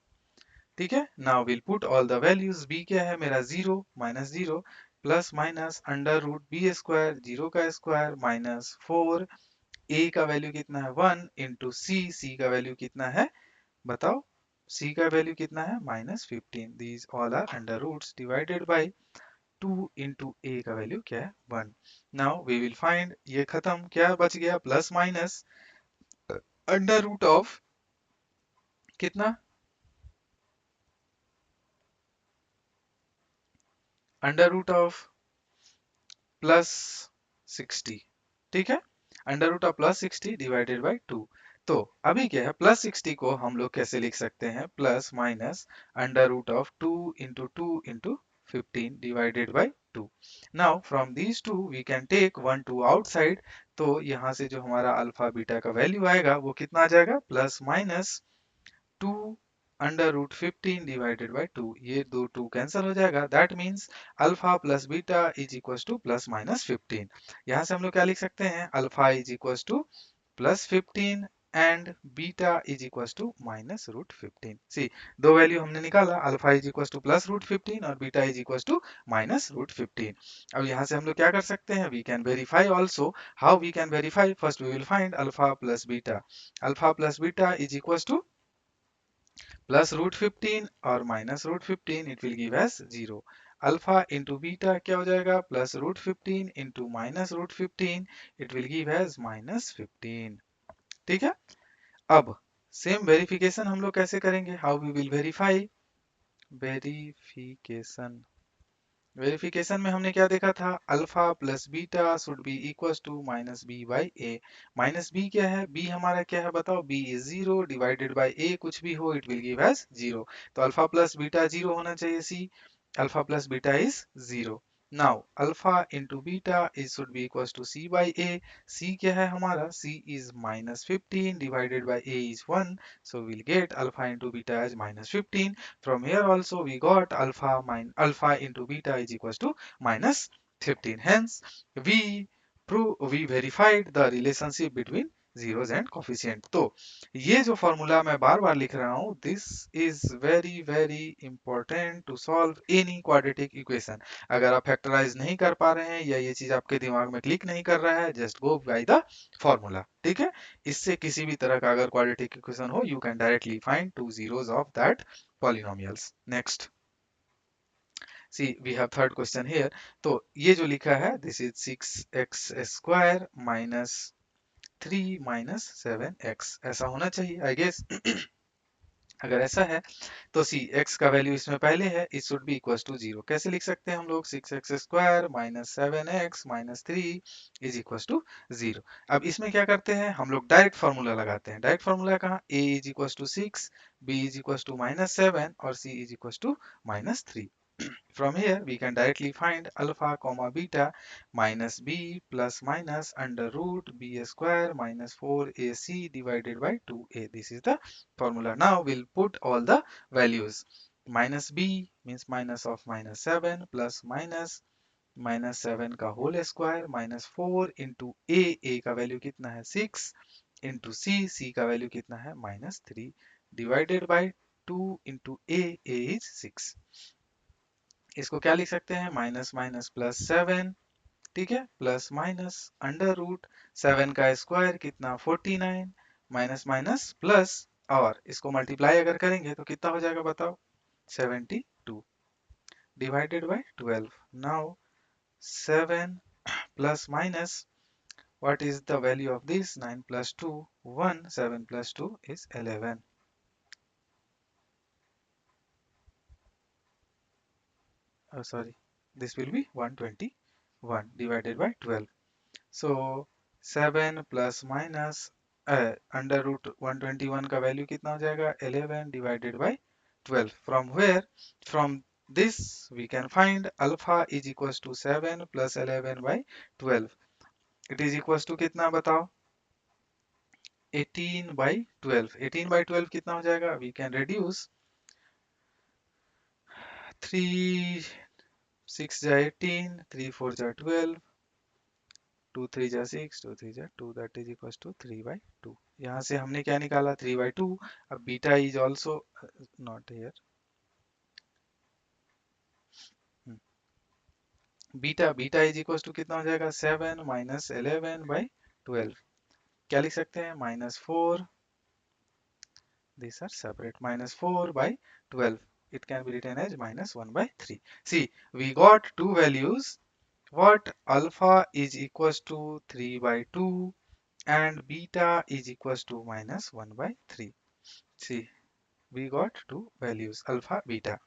ठीक है, now will put all the values, b क्या है मेरा 0 -0 plus minus under root b square, 0 का स्क्वायर माइनस 4, ए का वैल्यू कितना है, 1 इंटू सी, सी का वैल्यू कितना है बताओ, c का वैल्यू कितना है, -15. These all are under roots divided by 2 into a का वैल्यू क्या है, 1. नाउ वी विल फाइंड, ये खत्म, क्या बच गया, plus minus under root of कितना, अंडर रूट ऑफ प्लस 60. ठीक है, under root of plus 60 divided by 2. तो अभी क्या है, प्लस 60 को हम लोग कैसे लिख सकते हैं, plus minus under root of 2 into 15 divided by 2. Now from these two we can take 1 2 outside, तो यहाँ से जो हमारा अल्फा बीटा का वैल्यू आएगा वो कितना आ जाएगा, plus minus 2 under root 15 divided by 2, ये दो 2 कैंसिल हो जाएगा, that means alpha plus beta is equal to plus minus 15. यहाँ से हम लोग क्या लिख सकते हैं, alpha is equal to plus 15 and beta is equal to minus root 15. See, दो वैल्यू हमने निकाला, alpha is equal to plus root 15 और beta is equal to minus root 15. अब यहाँ से हम लोग क्या कर सकते हैं, we can verify also. How we can verify, first we will find alpha plus beta. Alpha plus beta is equal to plus root 15 और minus root 15 it will give as 0। Alpha into beta क्या हो जाएगा, plus root 15 into minus root 15 it will give as minus 15। ठीक है। अब same verification हम लोग कैसे करेंगे, how we will verify, verification, verification में हमने क्या देखा था, alpha plus beta should be equal to minus B by A. Minus B क्या है, बी हमारा क्या है बताओ, B is zero, divided by A कुछ भी हो it will give as zero. तो अल्फा प्लस बीटा जीरो होना चाहिए, see alpha plus beta is zero. Now alpha into beta is should be equal to C by A. C क्या है हमारा, C is minus 15 divided by A is 1, so we'll get alpha into beta as minus 15. From here also we got alpha into beta is equals to minus 15. Hence we verified the relationship between zeros and coefficient. तो ये जो formula मैं बार बार लिख रहा हूँ, this is very very important to solve any quadratic equation. अगर आप factorise नहीं कर पा रहे हैं या ये चीज आपके दिमाग में क्लिक नहीं कर रहा है, just go by the formula. ठीक है, इससे किसी भी तरह का अगर क्वाड्रेटिक इक्वेशन हो, you can directly find two zeros of that polynomials. Next see we have third question here. तो ये जो लिखा है, this is 6x square minus 3 minus 7x, ऐसा होना चाहिए आई गेस। अगर ऐसा है तो सी एक्स का वैल्यू इसमें पहले है, it should be equal to zero. कैसे लिख सकते हैं हम लोग, 6x square minus 7x minus 3 is equal to zero. अब इसमें क्या करते हैं हम लोग, डायरेक्ट फार्मूला लगाते हैं। डायरेक्ट फार्मूला कहाँ, a is equal to 6, b is equal to minus 7 और c is equal to minus 3। From here we can directly find alpha comma beta minus b plus minus under root b square minus 4ac divided by 2a. This is the formula. Now we'll put all the values. Minus b means minus of minus 7 plus minus minus 7 का whole square minus 4 into ए का value कितना है 6 into सी का value कितना है minus 3 divided by 2 into a is 6। इसको क्या लिख सकते हैं, माइनस माइनस प्लस 7, ठीक है, प्लस माइनस अंडर रूट 7 का स्क्वायर कितना 49 माइनस माइनस प्लस, और इसको मल्टीप्लाई अगर करेंगे तो कितना हो जाएगा बताओ, 72 divided by 12। Now 7 plus minus, what is the value of this, 9 plus 2 1, 7 plus 2 is 11, oh sorry, this will be 121 divided by 12. So 7 plus minus under root 121 का वैल्यू कितना हो जाएगा 11 divided by 12. From where, from this we can find alpha is equals to 7 plus 11 by 12. It is equals to कितना बताओ, 18 by 12। 18 by 12 कितना हो जाएगा, we can reduce 3 6 जा 18, 3 4 जा 12, 2 3 जा 6, 2 3 जा 2, that is equals to 3 by 2। यहाँ से हमने क्या निकाला 3 by 2। अब beta is also not here, beta beta is equal to कितना हो जाएगा 7 माइनस 11 बाई 12। क्या लिख सकते हैं, minus 4, these are separate, minus 4 by 12, it can be written as minus 1 by 3। See, we got two values, what, alpha is equals to 3 by 2 and beta is equals to minus 1 by 3। See, we got two values alpha beta।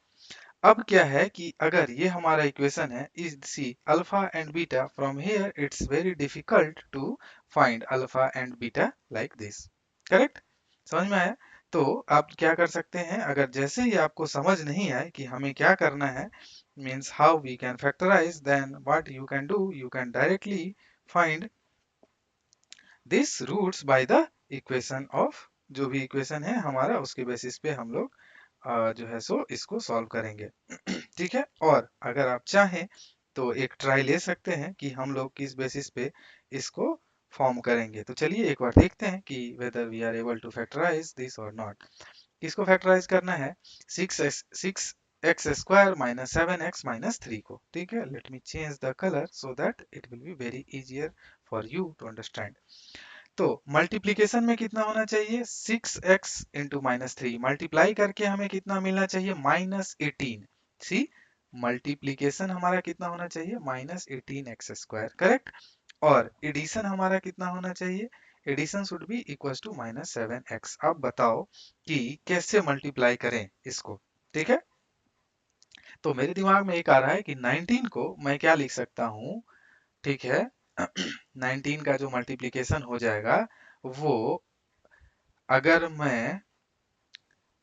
अब क्या है कि अगर ये हमारा equation है, is see alpha and beta, from here it's very difficult to find alpha and beta like this. Correct, समझ में आया। तो आप क्या कर सकते हैं, अगर जैसे ही आपको समझ नहीं आए कि हमें क्या करना है, means how we can factorise, then what you can do, you can directly find this roots by the equation of, जो भी इक्वेशन है हमारा उसके बेसिस पे हम लोग जो है सो इसको सॉल्व करेंगे। ठीक है, और अगर आप चाहें तो एक ट्राई ले सकते हैं कि हम लोग किस बेसिस पे इसको फॉर्म करेंगे। तो चलिए एक बार देखते हैं कि whether we are able to factorise this और नॉट। किसको फैक्टराइज करना है, 6x square minus 7x minus 3 को। ठीक है, let me change the colour so that it will be very easier for you to understand. तो मल्टीप्लीकेशन में कितना होना चाहिए, 6x इंटू -3, मल्टीप्लाई करके हमें कितना मिलना चाहिए, -18। सी, मल्टीप्लीकेशन हमारा कितना होना चाहिए, -18x², करेक्ट। और एडिशन हमारा कितना होना चाहिए, addition should be equal to -7x। अब बताओ कि कैसे मल्टीप्लाई करें इसको, ठीक है। तो मेरे दिमाग में एक आ रहा है कि 19 को मैं क्या लिख सकता हूँ, ठीक है। 19 का जो मल्टीप्लिकेशन हो जाएगा वो, अगर मैं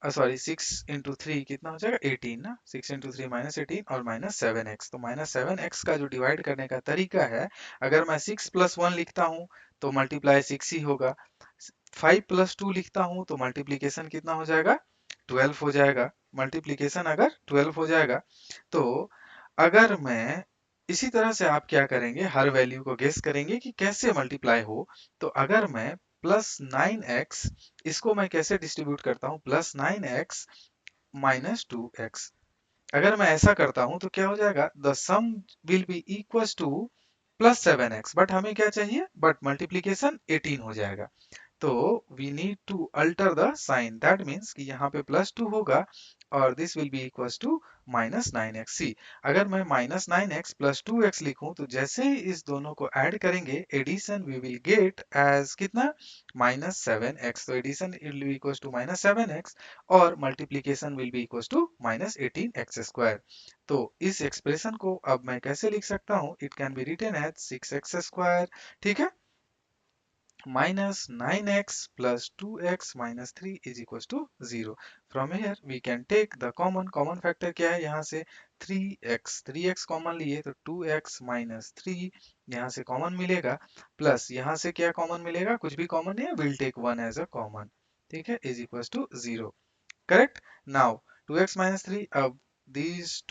सॉरी 6 इंटू 3 कितना हो जाएगा, 18 ना, 6 इंटू 3 -18 और -7x। तो -7x का जो डिवाइड करने का तरीका है, अगर मैं 6+1 लिखता हूँ तो मल्टीप्लाई 6 ही होगा। 5+2 लिखता हूँ तो मल्टीप्लिकेशन कितना हो जाएगा, 12 हो जाएगा। मल्टीप्लिकेशन अगर 12 हो जाएगा, तो अगर मैं इसी तरह से आप क्या करेंगे, हर वैल्यू को गेस करेंगे कि कैसे मल्टीप्लाई हो। तो अगर मैं +9x, इसको मैं कैसे डिस्ट्रीब्यूट करता हूँ, +9x -2x। अगर मैं ऐसा करता हूं तो क्या हो जाएगा, the sum will be equal to +7x, but हमें क्या चाहिए, बट मल्टीप्लीकेशन 18 हो जाएगा। तो we need to alter the sign, that means कि यहाँ पे +2 होगा और this will be equals to -9x। See, अगर मैं -9x +2x लिखूं तो जैसे ही इस दोनों को ऐड करेंगे, addition we will get as कितना, -7x। तो addition will be equals to -7x और multiplication will be equals to -18x²। तो इस एक्सप्रेशन को अब मैं कैसे लिख सकता हूँ, it can be written as 6x², ठीक है, -9x plus 2x minus 3 is equals to 0. From here we can take the common factor क्या है यहाँ से, 3x कॉमन लिए तो 2x minus 3 यहाँ से कॉमन मिलेगा, प्लस यहाँ से क्या कॉमन मिलेगा, कुछ भी कॉमन नहीं है, will take 1 as a common, ठीक है, is equals to 0, correct. Now 2x minus 3, these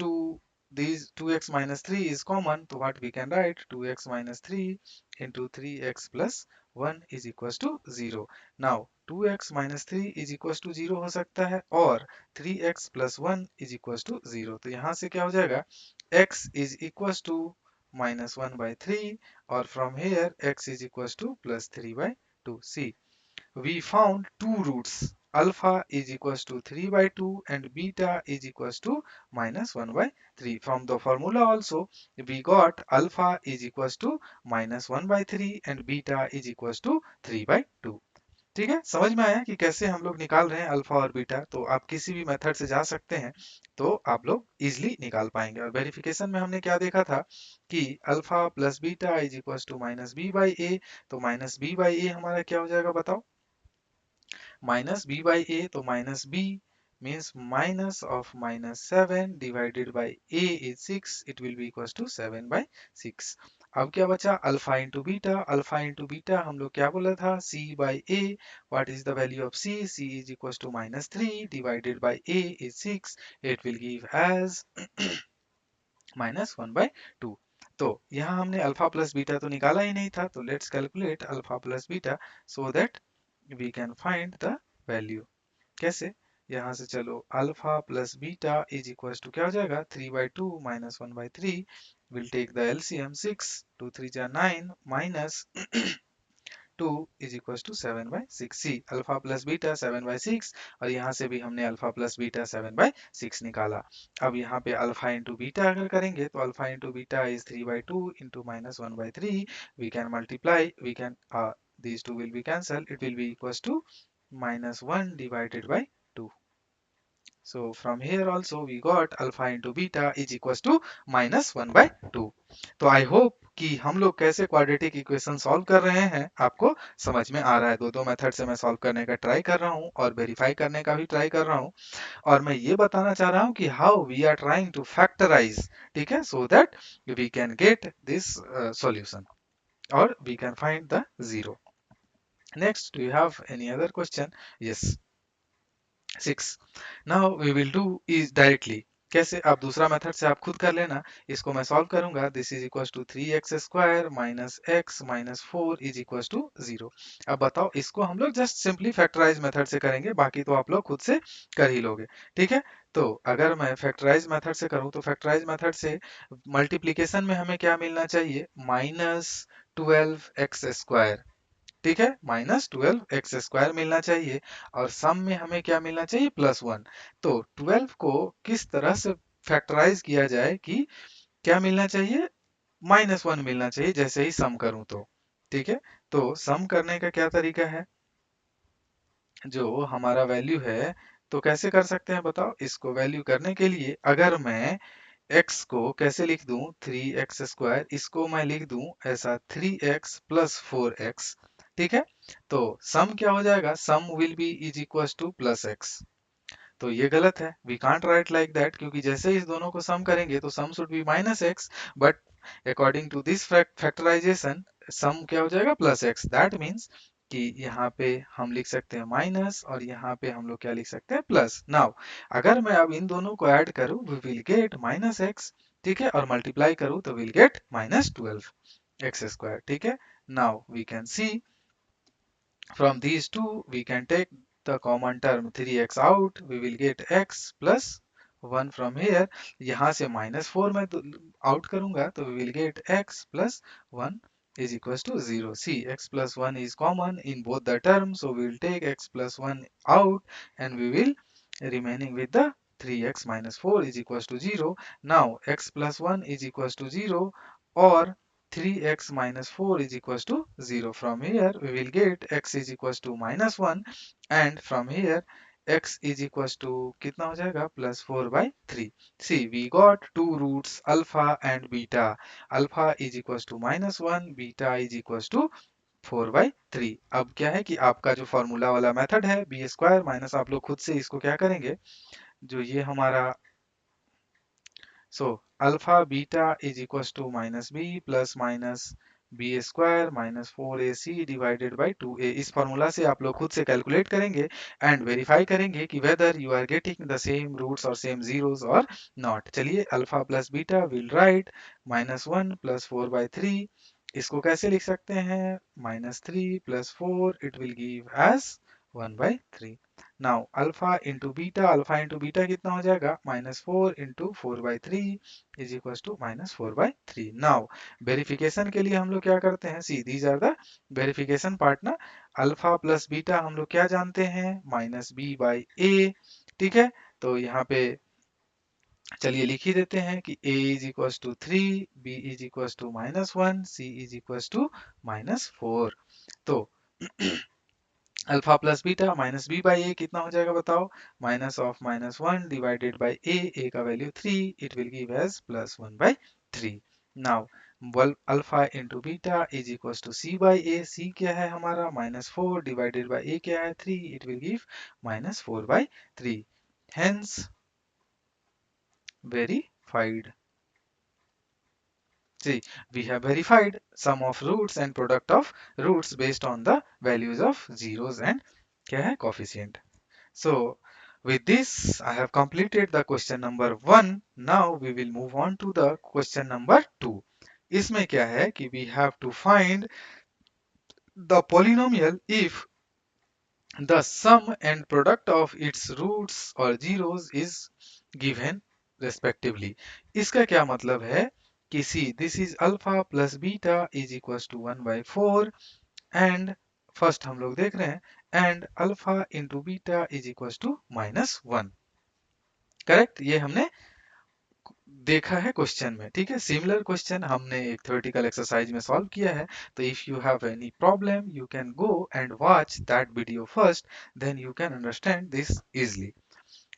2x minus 3 is common, so what we can write, 2x minus 3 into 3x plus 1 is equals to 0. Now 2x minus 3 is equals to 0 हो सकता है और 3x plus 1 is equals to 0। तो यहाँ से क्या हो जाएगा, x is equals to -1/3 और from here x is equals to +3/2। See, we found two roots. Alpha is equals to 3/2 and beta is equals to -1/3. From the formula also, we got alpha is equals to -1/3 and beta is equals to 3/2. ठीक है, समझ में आया कि कैसे हम लोग निकाल रहे हैं अल्फा और बीटा। तो आप किसी भी मेथड से जा सकते हैं, तो आप लोग इजिली निकाल पाएंगे। और वेरिफिकेशन में हमने क्या देखा था कि alpha plus beta is equal to -b/a। तो -b/a हमारा क्या हो जाएगा बताओ, -b/a, तो -b means minus of -7 divided by a is 6, it will be equals to 7/6। अब क्या बचा, alpha into beta, alpha into beta हम लोग क्या बोला था, c/a। What is the value of c, c is equals to -3 divided by a is 6, it will give as -1/2। तो यहाँ हमने अल्फा प्लस बीटा तो निकाला ही नहीं था, तो let's calculate alpha plus beta so that we can find the value. कैसे, यहाँ से चलो, alpha plus beta is equal to क्या हो जाएगा, 3/2 -1/3, विल टेक द एलसीएम, 6 2 3 जा 9 minus 2 is equal to 7/6। See, alpha plus beta 7/6 और यहाँ से भी हमने अल्फा प्लस बीटा 7/6 निकाला। अब यहाँ पे अल्फा इंटू बीटा अगर करेंगे तो alpha into beta is 3/2 into -1/3, we can multiply, we can these two will be cancelled, it will be equals to -1 divided by 2। So from here also we got alpha into beta is equals to -1/2। तो I hope कि हम लोग कैसे quadratic equation solve कर रहे हैं आपको समझ में आ रहा है। दो मेथड से मैं सॉल्व करने का ट्राई कर रहा हूँ और वेरीफाई करने का भी ट्राई कर रहा हूँ। और मैं ये बताना चाह रहा हूँ कि how we are trying to factorise, ठीक है, so that we can get this solution और we can find the zero. Next, do you have any other question? Yes, 6। Now we will do is directly, कैसे, आप दूसरा method से आप खुद कर लेना। इसको मैं सॉल्व करूंगा, this is equal to 3x² minus x minus 4 is equal to 0। अब बताओ, इसको हम लोग जस्ट सिंपली फैक्टराइज मेथड से करेंगे, बाकी तो आप लोग खुद से कर ही लोगे, ठीक है। तो अगर मैं फैक्टराइज मेथड से करूं तो फैक्टराइज मेथड से मल्टीप्लीकेशन में हमें क्या मिलना चाहिए, -12x², ठीक है, -12x² मिलना चाहिए और सम में हमें क्या मिलना चाहिए, +1। तो 12 को किस तरह से फैक्टराइज किया जाए कि क्या मिलना चाहिए, -1 मिलना चाहिए जैसे ही सम करूं तो। ठीक है, तो सम करने का क्या तरीका है, जो हमारा वैल्यू है तो कैसे कर सकते हैं बताओ। इसको वैल्यू करने के लिए अगर मैं x को कैसे लिख दूं, 3x², इसको मैं लिख दूं ऐसा 3x + 4x। ठीक है, तो सम क्या हो जाएगा, sum will be is equal to +x। तो ये गलत है, we can't write like that, क्योंकि जैसे ही इस दोनों को सम करेंगे तो sum should be -x, but according to this factorisation sum क्या हो जाएगा, +x। दैट मीन्स कि यहाँ पे हम लिख सकते हैं माइनस और यहाँ पे हम लोग क्या लिख सकते हैं, प्लस। नाउ अगर मैं अब इन दोनों को ऐड करूँ, वी विल गेट -x। ठीक है, और मल्टीप्लाई करूँ तो विल गेट -12x²। ठीक है, now we can see from these two, we can take the common term 3x out. We will get x plus 1 from here. यहाँ से -4 मैं out करूंगा तो we will get x plus 1 is equals to 0. See, x plus 1 is common in both the terms, so we will take x plus 1 out and we will remaining with the 3x minus 4 is equals to 0. Now x plus 1 is equals to 0 or 3x minus 4 is equals to 0. From here we will get x is equals to -1 and from here x is equals to कितना हो जाएगा, +4/3. See, we got two roots alpha and beta. Alpha is equals to -1, beta is equals to 4/3. अब क्या है कि आपका जो formula वाला मेथड है b² माइनस, आप लोग खुद से इसको क्या करेंगे, जो ये हमारा, so alpha beta is equals to -b plus minus b² minus 4ac divided by 2a. इस फॉर्मूला से आप लोग खुद से कैलकुलेट करेंगे एंड वेरीफाई करेंगे कि whether you are getting the same roots और सेम जीरोस और नॉट। चलिए, alpha plus beta will write -1 + 4/3। इसको कैसे लिख सकते हैं, -3 + 4, it will give as 1/3। Now alpha into beta कितना हो जाएगा, -4 × 4/3 is equal to -4/3। Now verification के लिए हम लोग क्या करते हैं, see these are the verification part ना। अल्फा प्लस बीटा हम लोग क्या जानते हैं, -b/a। ठीक है, तो यहाँ पे चलिए लिख ही देते हैं कि a is equal to 3, b is equal to -1, c is equal to -4। तो अल्फा प्लस बीटा -b/a कितना हो जाएगा बताओ, -(-1) डिवाइडेड बाय a का value 3, it will give as +1/3। Now alpha into beta is equal to c/a। c क्या है हमारा, -4 divided by a क्या है 3, it will give -4/3। Hence verified. See, we have verified sum of roots and product of roots based on the values of zeros and क्या है, coefficient. So, with this, I have completed the question number 1. Now we will move on to the question number 2. इसमें क्या है कि we have to find the polynomial if the sum and product of its roots or zeros is given respectively. इसका क्या मतलब है कि see, this is alpha plus beta is equals to 1/4 and first हम लोग देख रहे हैं and alpha into beta is equal to -1। Correct, ये हमने देखा है क्वेश्चन में। ठीक है, सिमिलर क्वेश्चन हमने एक थ्योरेटिकल एक्सरसाइज में सॉल्व किया है। तो if you have any problem you can go and watch that video first, then you can understand this easily.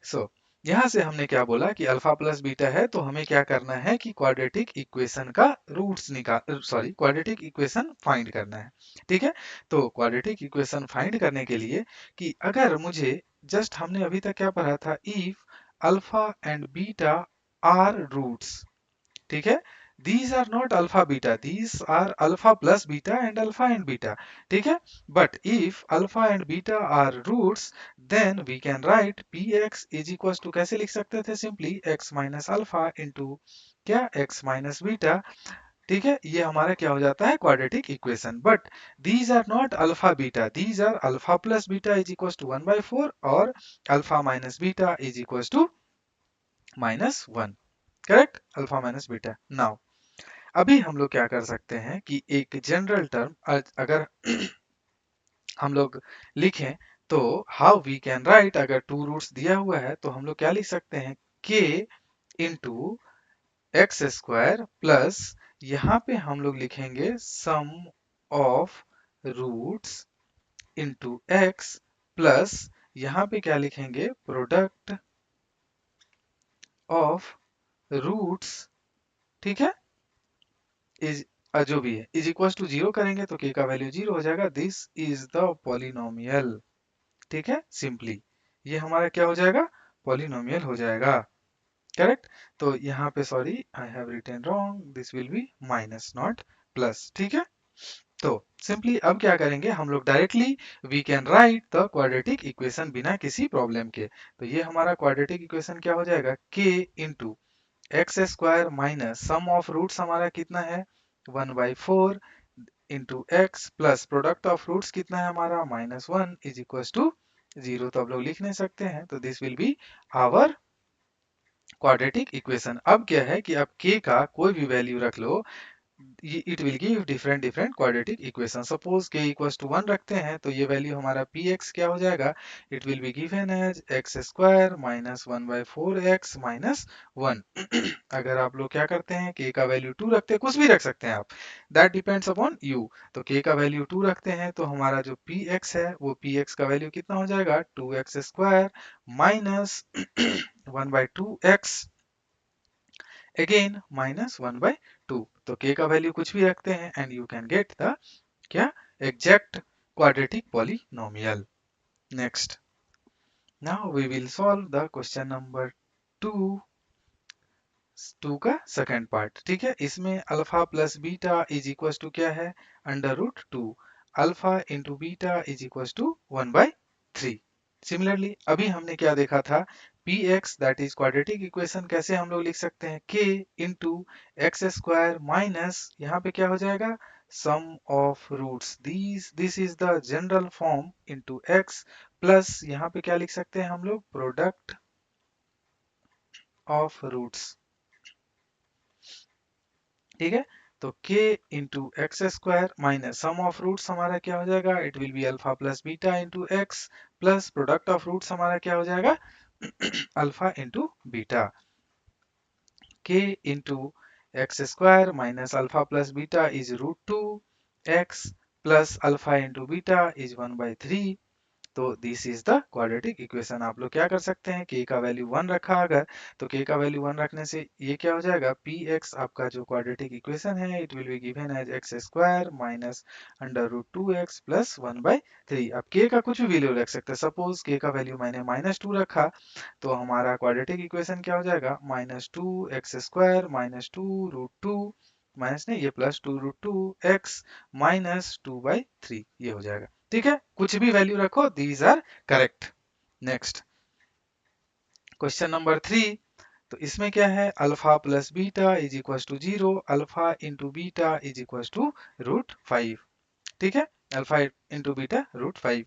So यहाँ से हमने क्या बोला कि अल्फा प्लस बीटा है तो हमें क्या करना है कि क्वाड्रेटिक इक्वेशन का रूट्स निकाल, सॉरी क्वाड्रेटिक इक्वेशन फाइंड करना है। ठीक है, तो क्वाड्रेटिक इक्वेशन फाइंड करने के लिए कि अगर मुझे जस्ट हमने अभी तक क्या पढ़ा था, if alpha and beta are roots. ठीक है, these are not alpha beta, these are alpha plus beta and alpha and beta. ठीक है, but if alpha and beta are roots then we can write px is equals to कैसे लिख सकते थे, simply x minus alpha into क्या, x minus beta। ठीक है, ये हमारा क्या हो जाता है, quadratic equation. But these are not alpha beta, these are alpha plus beta is equals to 1/4 और alpha minus beta is equals to -1। Correct, alpha minus beta. Now अभी हम लोग क्या कर सकते हैं कि एक जनरल टर्म, अगर हम लोग लिखें तो हाउ वी कैन राइट, अगर टू रूट्स दिया हुआ है तो हम लोग क्या लिख सकते हैं, k into x square plus यहाँ पे हम लोग लिखेंगे sum of roots into x plus यहाँ पे क्या लिखेंगे, प्रोडक्ट ऑफ रूट्स, ठीक है, इज जो भी है इज इक्वल टू जीरो करेंगे तो k का वैल्यू जीरो हो जाएगा। दिस इज द पॉलिनोमियल, ठीक है, सिंपली ये हमारा क्या हो जाएगा, पॉलिनोमियल हो जाएगा। करेक्ट। तो यहाँ पे sorry I have written wrong, this will be minus not plus, ठीक है। तो सिंपली अब क्या करेंगे हम लोग, directly we can write the quadratic equation बिना किसी प्रॉब्लम के। तो ये हमारा क्वाड्रेटिक इक्वेशन क्या हो जाएगा, k into x square minus sum of roots हमारा कितना है 1/4 into x plus product of roots कितना है हमारा -1 इज इक्वल टू जीरो। तो आप लोग लिख नहीं सकते हैं, तो this will be our quadratic equation. अब क्या है कि आप k का कोई भी वैल्यू रख लो, it will give different quadratic equation। suppose k equals to 1 रखते हैं तो ये वैल्यू हमारा px क्या हो जाएगा, it will be given as x square minus 1/4x minus 1। अगर आप लोग क्या करते हैं, k का वैल्यू 2 रखते हैं, कुछ भी रख सकते हैं आप, that depends upon you। तो k का वैल्यू 2 रखते हैं तो हमारा जो px है वो px का वैल्यू कितना हो जाएगा, 2x square minus 1/2x again -1/2। तो k का वैल्यू कुछ भी रखते हैं and you can get the क्या, exact quadratic polynomial. Next, now we will solve the question number 2, 2 का सेकंड पार्ट, ठीक है। इसमें alpha plus beta is equal to क्या है, √2 alpha into beta is equal to 1/3। Similarly अभी हमने क्या देखा था, px that is quadratic equation कैसे हम लोग लिख सकते हैं, k into x square minus यहाँ पे क्या हो जाएगा, sum of roots, this is the general form into x plus यहाँ पे क्या लिख सकते हैं हम लोग, प्रोडक्ट ऑफ रूट्स, ठीक है। तो k into x square minus sum of roots हमारा क्या हो जाएगा, it will be alpha plus beta into x plus product of roots हमारा क्या हो जाएगा alpha into beta. k into x square minus alpha plus beta is √2 x plus alpha into beta is 1/3। तो this is the quadratic equation. आप लोग क्या कर सकते हैं, k का वैल्यू 1 रखा अगर, तो k का वैल्यू 1 रखने से ये क्या हो जाएगा, px आपका जो क्वाड्रेटिक इक्वेशन है it will be given as x square minus √2x plus 1/3। अब k का कुछ भी वैल्यू रख सकते हैं, सपोज k का वैल्यू मैंने -2 रखा तो हमारा क्वाड्रेटिक इक्वेशन क्या हो जाएगा, -2x² माइनस 2√2 माइनस नहीं ये प्लस 2√2x माइनस 2/3 ये हो जाएगा, ठीक है। कुछ भी वैल्यू रखो, these are correct. Next, question number 3। तो इसमें क्या है, alpha plus beta is equal to 0 alpha into beta is equal to √5, ठीक है। Alpha into beta √5।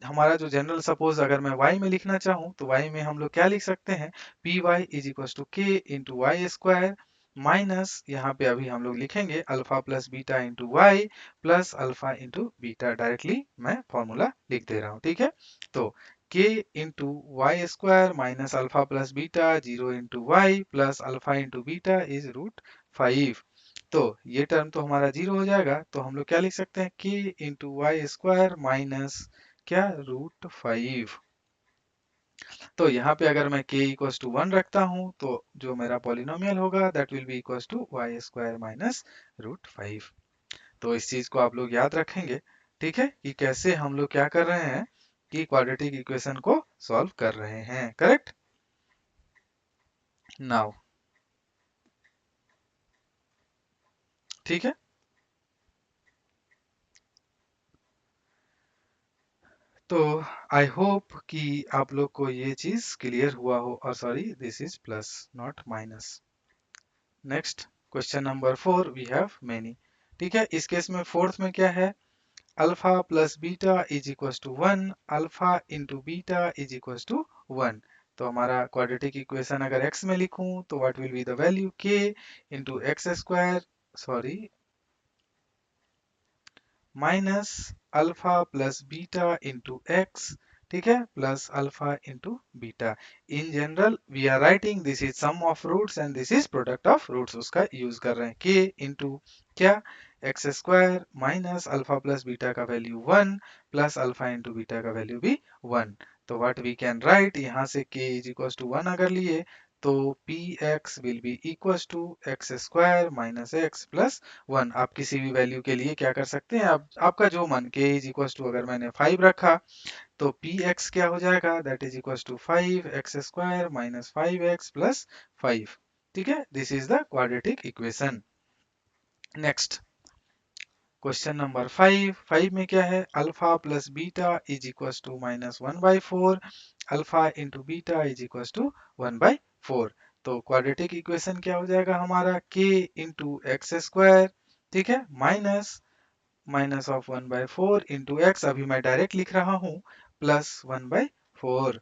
हमारा जो जनरल सपोज अगर मैं y में लिखना चाहूँ तो y में हम लोग क्या लिख सकते हैं, p y is equal to k into y square minus यहाँ पे अभी हम लोग लिखेंगे alpha plus beta into y plus alpha into beta. Directly मैं फॉर्मूला लिख दे रहा हूँ, ठीक है। तो k into y square minus alpha plus beta 0 into y plus alpha into beta is √5। तो ये टर्म तो हमारा 0 हो जाएगा, तो हम लोग क्या लिख सकते हैं, k into y square minus क्या, √5। तो यहाँ पे अगर मैं k इक्वल्स टू 1 रखता हूँ तो जो मेरा पॉलिनोमियल होगा that will be equals to y square minus √5। तो इस चीज को आप लोग याद रखेंगे, ठीक है, कि कैसे हम लोग क्या कर रहे हैं, कि क्वाड्रेटिक इक्वेशन को सॉल्व कर रहे हैं। करेक्ट। नाउ, ठीक है। तो आई होप कि आप लोग को ये चीज क्लियर हुआ हो, और sorry this is plus not minus. Next, question number 4 we have many, ठीक है। इस केस में फोर्थ में क्या है, alpha plus beta is equal to 1 alpha into beta is equal to 1। तो हमारा क्वाड्रेटिक इक्वेशन अगर x में लिखूं तो what will be the value, k into x square sorry minus alpha plus beta into X, ठीक है, plus alpha into beta. In general we are writing this is sum of roots and this is product of roots, उसका use कर रहे हैं। K into क्या, X square minus alpha plus beta का value 1 plus alpha into beta का value भी 1। तो what we can right, यहाँ से k इज इक्वल टू 1 अगर लिए तो px will be equal to x square minus x plus 1। आप किसी भी वैल्यू के लिए क्या कर सकते हैं, आप आपका जो मन, k इज इक्वल टू अगर मैंने 5 रखा तो px क्या हो जाएगा, that is equal to 5 x square minus 5x plus 5। ठीक है, this is the quadratic equation. Next question number 5 में क्या है, alpha plus beta is equal to minus 1/4, alpha into beta is equal to 1/4। तो quadratic equation क्या हो जाएगा हमारा, k इंटू एक्स स्क्वायर, ठीक है, minus minus of 1/4 into x, अभी मैं डायरेक्ट लिख रहा हूँ, प्लस 1/4।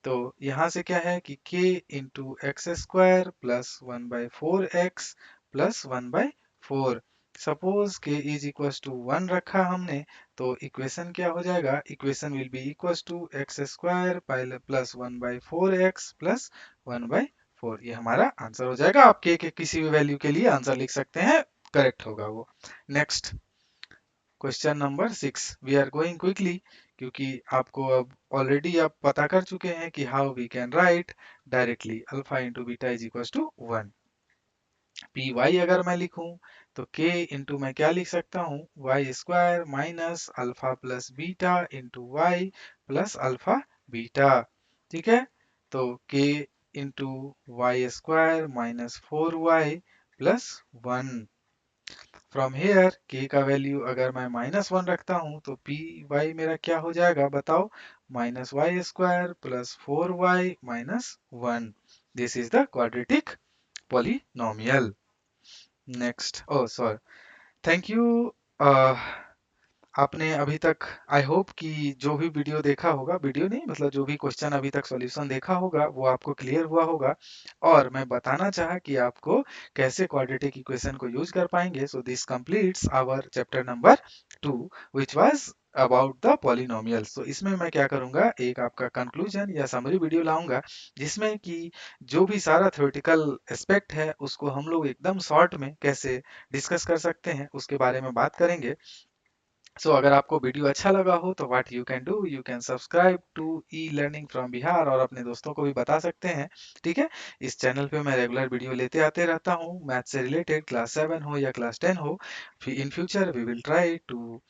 तो यहाँ से क्या है कि k into x square plus 1/4x plus 1/4। Suppose k is equal to 1 रखा हमने, तो इक्वेशन क्या हो जाएगा, equation will be equal to x square plus 1/4x plus 1/4। ये हमारा आंसर हो जाएगा। आप k के किसी भी वैल्यू के लिए आंसर लिख सकते हैं, करेक्ट होगा वो। Next question number 6, we are going quickly, क्योंकि आपको अब ऑलरेडी आप पता कर चुके हैं कि how we can write directly alpha into beta is equal to 1। P y अगर मैं लिखूं तो k इंटू मैं क्या लिख सकता हूँ, y square minus alpha plus beta into y plus alpha beta. ठीक है, तो k into y square minus 4y plus 1। From here k का वैल्यू अगर मैं -1 रखता हूं तो पी वाई मेरा क्या हो जाएगा बताओ, minus y square plus 4y minus 1। This is the quadratic polynomial. Next, oh sorry, thank you. आपने अभी तक, आई होप कि जो भी वीडियो देखा होगा, वीडियो नहीं मतलब जो भी क्वेश्चन अभी तक सॉल्यूशन देखा होगा वो आपको क्लियर हुआ होगा। और मैं बताना चाहा कि आपको कैसे क्वाड्रेटिक इक्वेशन को यूज कर पाएंगे। So this completes our chapter number 2 which was about the polynomials. तो इसमें मैं क्या करूंगा, एक आपका कंक्लूजन या समरी वीडियो लाऊंगा जिसमें कि जो भी सारा थ्योरेटिकल एस्पेक्ट है उसको हम लोग एकदम शॉर्ट में कैसे डिस्कस कर सकते हैं उसके बारे में बात करेंगे। सो अगर आपको वीडियो अच्छा लगा हो तो what you can do, you can subscribe to e learning from Bihar और अपने दोस्तों को भी बता सकते हैं। ठीक है, इस चैनल पे मैं रेगुलर वीडियो लेते आते रहता हूँ, मैथ से रिलेटेड, क्लास 7 हो या क्लास 10 हो। In future we will try to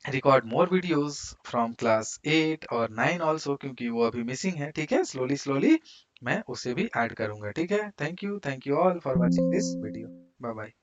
record more videos from class 8 और 9 ऑल्सो, क्योंकि वो अभी मिसिंग है। ठीक है, स्लोली स्लोली मैं उसे भी ऐड करूंगा। ठीक है, thank you all for watching this video. Bye bye.